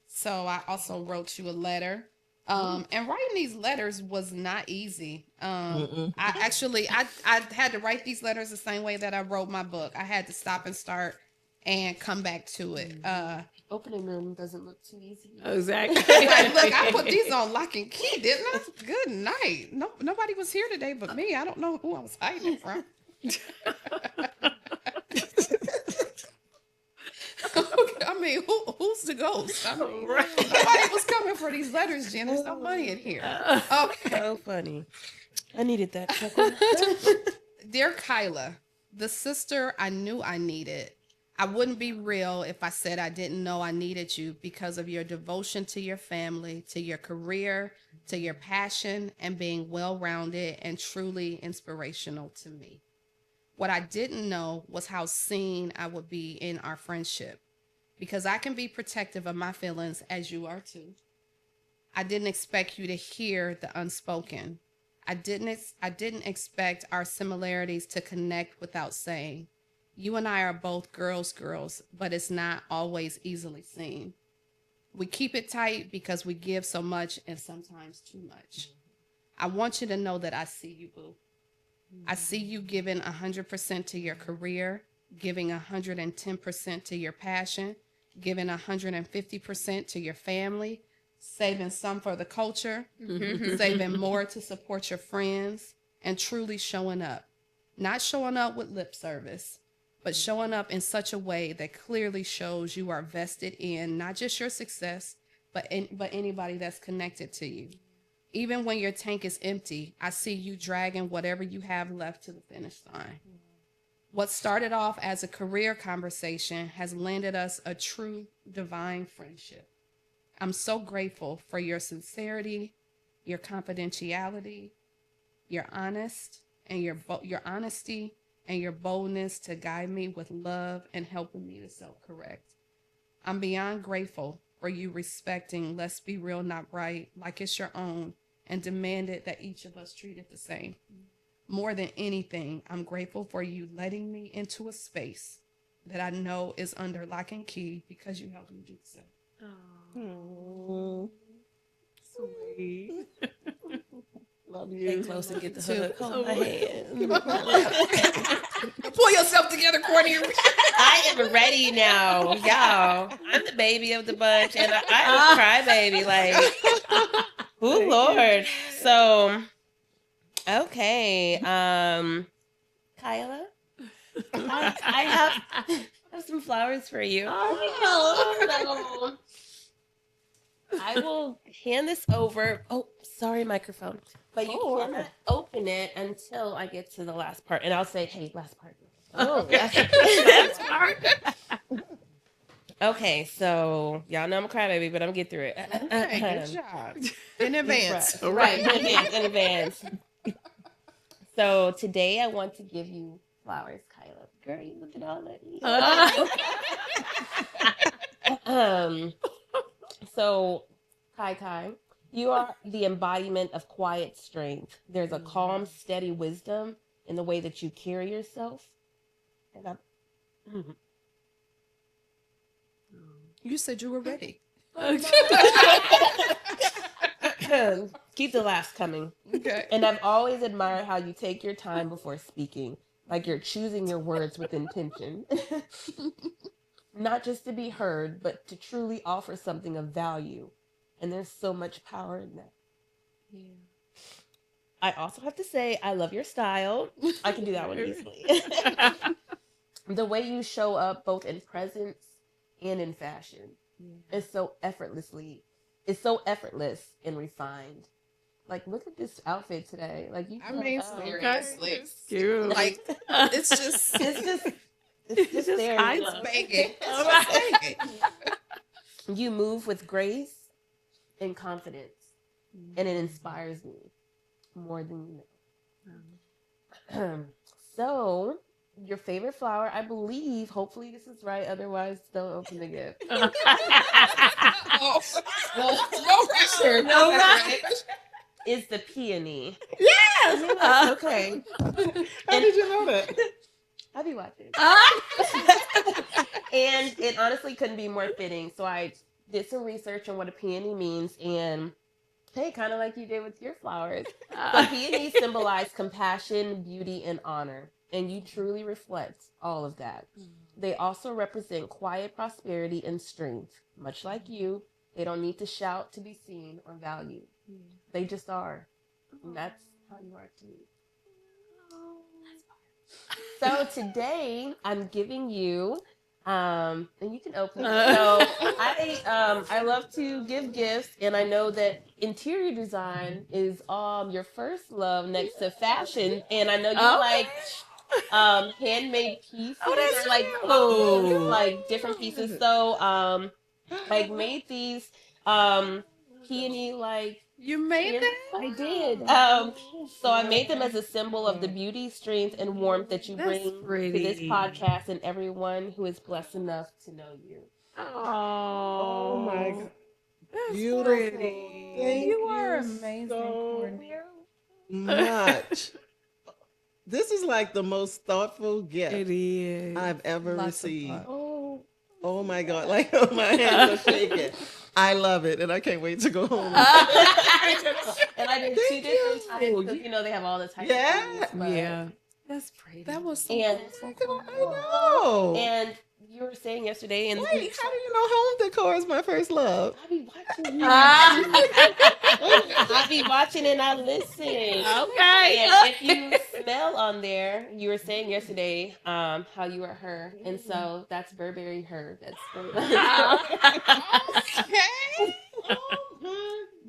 Speaker 1: So I also wrote you a letter. And writing these letters was not easy. I had to write these letters the same way that I wrote my book. I had to stop and start and come back to it.
Speaker 2: Opening them doesn't look too easy.
Speaker 5: Exactly.
Speaker 1: Like, look, I put these on lock and key, didn't I? Good night. No, nobody was here today but me. I don't know who I was hiding it from. I mean, who's the ghost? I mean, nobody was coming for these letters, Jen. There's no money in here. Okay.
Speaker 2: So funny. I needed that chuckle.
Speaker 1: Dear Kyla, the sister I knew I needed. I wouldn't be real if I said I didn't know I needed you because of your devotion to your family, to your career, to your passion, and being well-rounded and truly inspirational to me. What I didn't know was how seen I would be in our friendship, because I can be protective of my feelings as you are too. I didn't expect you to hear the unspoken. I didn't expect our similarities to connect without saying. You and I are both girls, but it's not always easily seen. We keep it tight because we give so much and sometimes too much. I want you to know that I see you, boo. I see you giving 100% to your career, giving 110% to your passion, giving 150% to your family, saving some for the culture, saving more to support your friends, and truly showing up. Not showing up with lip service, but showing up in such a way that clearly shows you are vested in not just your success, but anybody that's connected to you. Even when your tank is empty, I see you dragging whatever you have left to the finish line. What started off as a career conversation has landed us a true divine friendship. I'm so grateful for your sincerity, your confidentiality, your honesty, and your boldness to guide me with love and helping me to self-correct. I'm beyond grateful for you respecting, let's be real, not right, like it's your own, and demanded that each of us treat it the same. More than anything, I'm grateful for you letting me into a space that I know is under lock and key because you helped me do so.
Speaker 5: Oh, sweet. Love
Speaker 2: Get
Speaker 5: you.
Speaker 2: close and get the
Speaker 1: Too.
Speaker 2: hook. Hold my hand.
Speaker 1: Pull yourself together, Courtney.
Speaker 2: I am ready now, y'all. I'm the baby of the bunch, and I'm a crybaby. Like, oh Lord. So, okay, Kyla, I have some flowers for you.
Speaker 5: Oh,
Speaker 2: I will hand this over. Oh, sorry, microphone. But you cannot open it until I get to the last part, and I'll say, "Hey, last part."
Speaker 5: oh.
Speaker 2: Last part. Okay, so y'all know I'm a crybaby, but I'm gonna get through it.
Speaker 1: Okay, good job. In advance.
Speaker 2: Right, in advance. So today I want to give you flowers, Kyla. Girl, you looking all at me. So, Kai, you are the embodiment of quiet strength. There's a calm, steady wisdom in the way that you carry yourself. And
Speaker 1: You said you were ready.
Speaker 2: keep the laughs coming.
Speaker 1: Okay.
Speaker 2: And I've always admired how you take your time before speaking, like you're choosing your words with intention. Not just to be heard, but to truly offer something of value. And there's so much power in that.
Speaker 5: Yeah.
Speaker 2: I also have to say, I love your style. I can do that one easily. The way you show up both in presence and in fashion is so effortless and refined. Like, look at this outfit today. Like, you.
Speaker 1: I mean, seriously.
Speaker 5: Cute.
Speaker 1: Like, it's just
Speaker 2: it's just there.
Speaker 1: it's banging. It's just banging.
Speaker 2: You move with grace and confidence, and it inspires me more than you know. So, your favorite flower, I believe, hopefully this is right, otherwise don't open the gift.
Speaker 1: Oh, no pressure.
Speaker 2: No pressure. Is the peony.
Speaker 5: Yes.
Speaker 2: Okay.
Speaker 3: How did you know that?
Speaker 2: I'll be watching. And it honestly couldn't be more fitting. So I did some research on what a peony means, and hey, kind of like you did with your flowers. So peonies symbolize compassion, beauty, and honor, and you truly reflect all of that. They also represent quiet prosperity and strength. Much like you, they don't need to shout to be seen or valued. They just are. And that's how you are to me. So today I'm giving you, and you can open it. So I love to give gifts, and I know that interior design is your first love next to fashion, and I know you like handmade pieces,
Speaker 5: that's
Speaker 2: or like
Speaker 5: cute.
Speaker 2: like different pieces. So like made these peony like.
Speaker 1: You made that?
Speaker 2: I did. So I made them as a symbol of the beauty, strength, and warmth that you bring to this podcast and everyone who is blessed enough to know you.
Speaker 3: Oh my God.
Speaker 5: That's
Speaker 3: Beautiful.
Speaker 5: pretty.
Speaker 3: Thank
Speaker 1: You are
Speaker 3: you
Speaker 1: amazing,
Speaker 3: so
Speaker 1: Courtney.
Speaker 3: much. This is like the most thoughtful
Speaker 5: It
Speaker 3: gift
Speaker 5: is.
Speaker 3: I've ever
Speaker 1: Lots of
Speaker 3: received.
Speaker 1: thought.
Speaker 3: Oh my God. Like my hands are shaking. I love it, and I can't wait to go home.
Speaker 2: And I did two different types
Speaker 5: you.
Speaker 2: because you know they have all the types.
Speaker 3: Yeah.
Speaker 2: Of things, but-
Speaker 5: Yeah. That's pretty.
Speaker 1: That was so
Speaker 2: And-
Speaker 1: beautiful.
Speaker 3: I know.
Speaker 2: And you were saying yesterday, and
Speaker 3: Wait, how do you know home decor is my first love?
Speaker 2: I be watching you. I be watching and I listen.
Speaker 5: Okay.
Speaker 2: And if you smell on there, you were saying yesterday how you are her, and so that's Burberry her. That's
Speaker 1: Okay.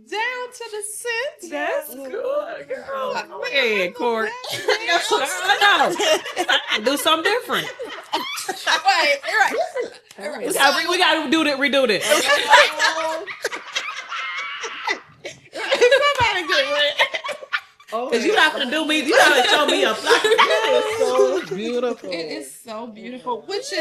Speaker 1: Down to the scent.
Speaker 5: That's good, girl.
Speaker 1: Like,
Speaker 5: Go ahead, Court.
Speaker 1: Girl,
Speaker 5: No. Do something different.
Speaker 1: Wait, you're right.
Speaker 5: We gotta redo this.
Speaker 3: Somebody get it. Oh,
Speaker 5: Cause you're not gonna do me. You're not gonna show me a flower.
Speaker 3: that is so beautiful.
Speaker 5: beautiful.
Speaker 1: It is so beautiful, which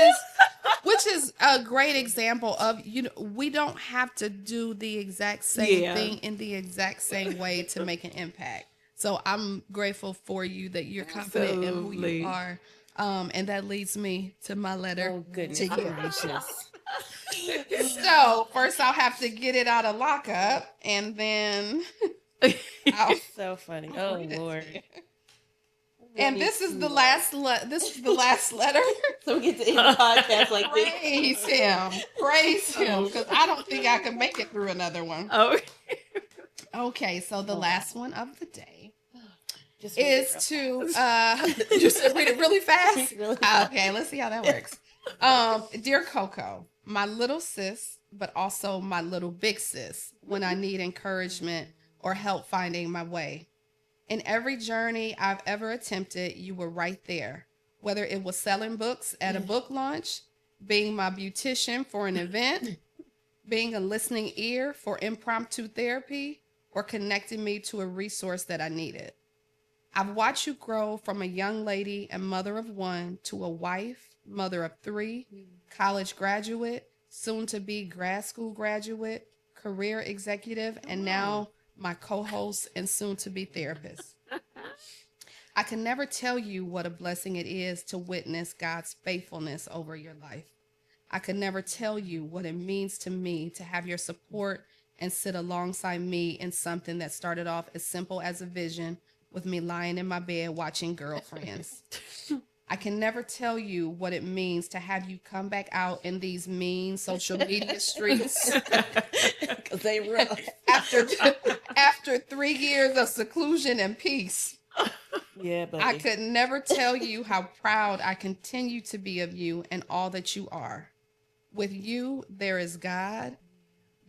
Speaker 1: is a great example of, we don't have to do the exact same thing in the exact same way to make an impact. So I'm grateful for you that you're confident in who you are. And that leads me to my letter.
Speaker 2: Oh, goodness
Speaker 1: to you.
Speaker 2: gracious.
Speaker 1: So first I'll have to get it out of lockup, and then
Speaker 2: So funny. Oh, Lord.
Speaker 1: And this is the last letter.
Speaker 2: So we get to end the podcast like this.
Speaker 1: Praise him, because I don't think I can make it through another one.
Speaker 5: Oh.
Speaker 1: Okay, so the last one of the day
Speaker 2: Just
Speaker 1: is to just read it really fast. Okay, let's see how that works. Dear Coco, my little sis, but also my little big sis, when I need encouragement or help finding my way. In every journey I've ever attempted, you were right there. Whether it was selling books at a book launch, being my beautician for an event, being a listening ear for impromptu therapy, or connecting me to a resource that I needed. I've watched you grow from a young lady and mother of one to a wife, mother of three, college graduate, soon to be grad school graduate, career executive, and now my co-host and soon to be therapist. I can never tell you what a blessing it is to witness God's faithfulness over your life. I could never tell you what it means to me to have your support and sit alongside me in something that started off as simple as a vision with me lying in my bed watching Girlfriends. I can never tell you what it means to have you come back out in these mean social media streets.
Speaker 2: Because they rough.
Speaker 1: After 3 years of seclusion and peace.
Speaker 2: Yeah, buddy.
Speaker 1: I could never tell you how proud I continue to be of you and all that you are. With you, there is God,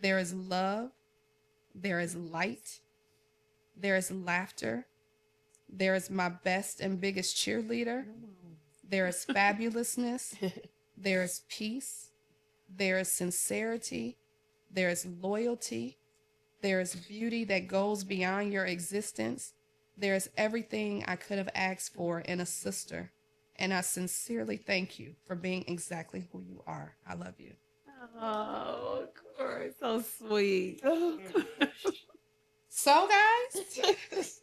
Speaker 1: there is love, there is light, there is laughter, there is my best and biggest cheerleader, there is fabulousness, there is peace, there is sincerity, there is loyalty, there is beauty that goes beyond your existence. There is everything I could have asked for in a sister. And I sincerely thank you for being exactly who you are. I love you.
Speaker 5: Oh, of course. So sweet.
Speaker 1: So, guys,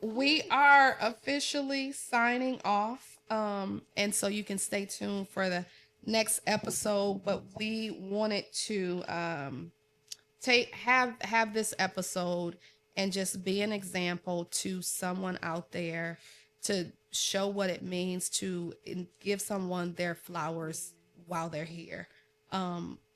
Speaker 1: we are officially signing off. And so you can stay tuned for the next episode. But we wanted to have this episode and just be an example to someone out there, to show what it means to give someone their flowers while they're here.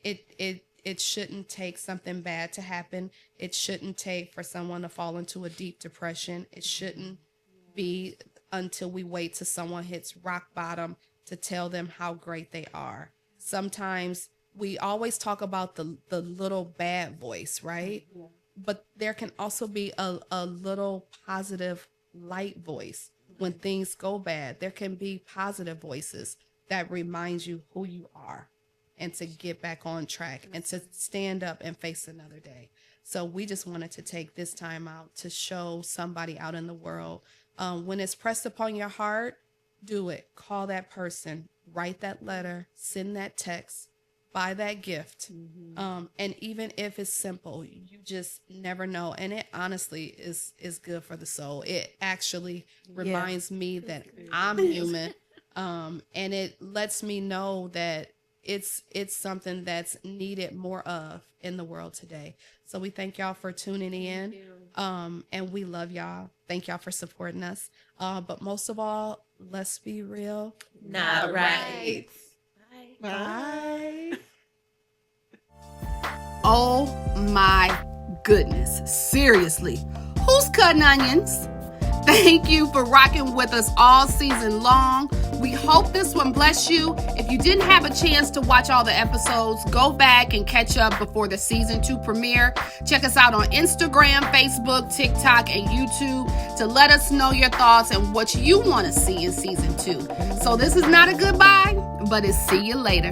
Speaker 1: It shouldn't take something bad to happen. It shouldn't take for someone to fall into a deep depression. It shouldn't be until we wait till someone hits rock bottom to tell them how great they are. Sometimes we always talk about the little bad voice, right? Yeah. But there can also be a little positive light voice. When things go bad, there can be positive voices that remind you who you are and to get back on track and to stand up and face another day. So we just wanted to take this time out to show somebody out in the world, when it's pressed upon your heart, do it. Call that person, write that letter, send that text, buy that gift. And even if it's simple, you just never know. And it honestly is good for the soul. It actually reminds me that I'm human. And it lets me know that it's something that's needed more of in the world today. So we thank y'all for tuning in. And we love y'all. Thank y'all for supporting us. But most of all, let's be real.
Speaker 2: Not right.
Speaker 3: Bye.
Speaker 1: Oh my goodness. Seriously. Who's cutting onions? Thank you for rocking with us all season long. We hope this one blessed you. If you didn't have a chance to watch all the episodes, go back and catch up before the season 2 premiere. Check us out on Instagram, Facebook, TikTok, and YouTube to let us know your thoughts and what you want to see in season 2. So this is not a goodbye, but it's see you later.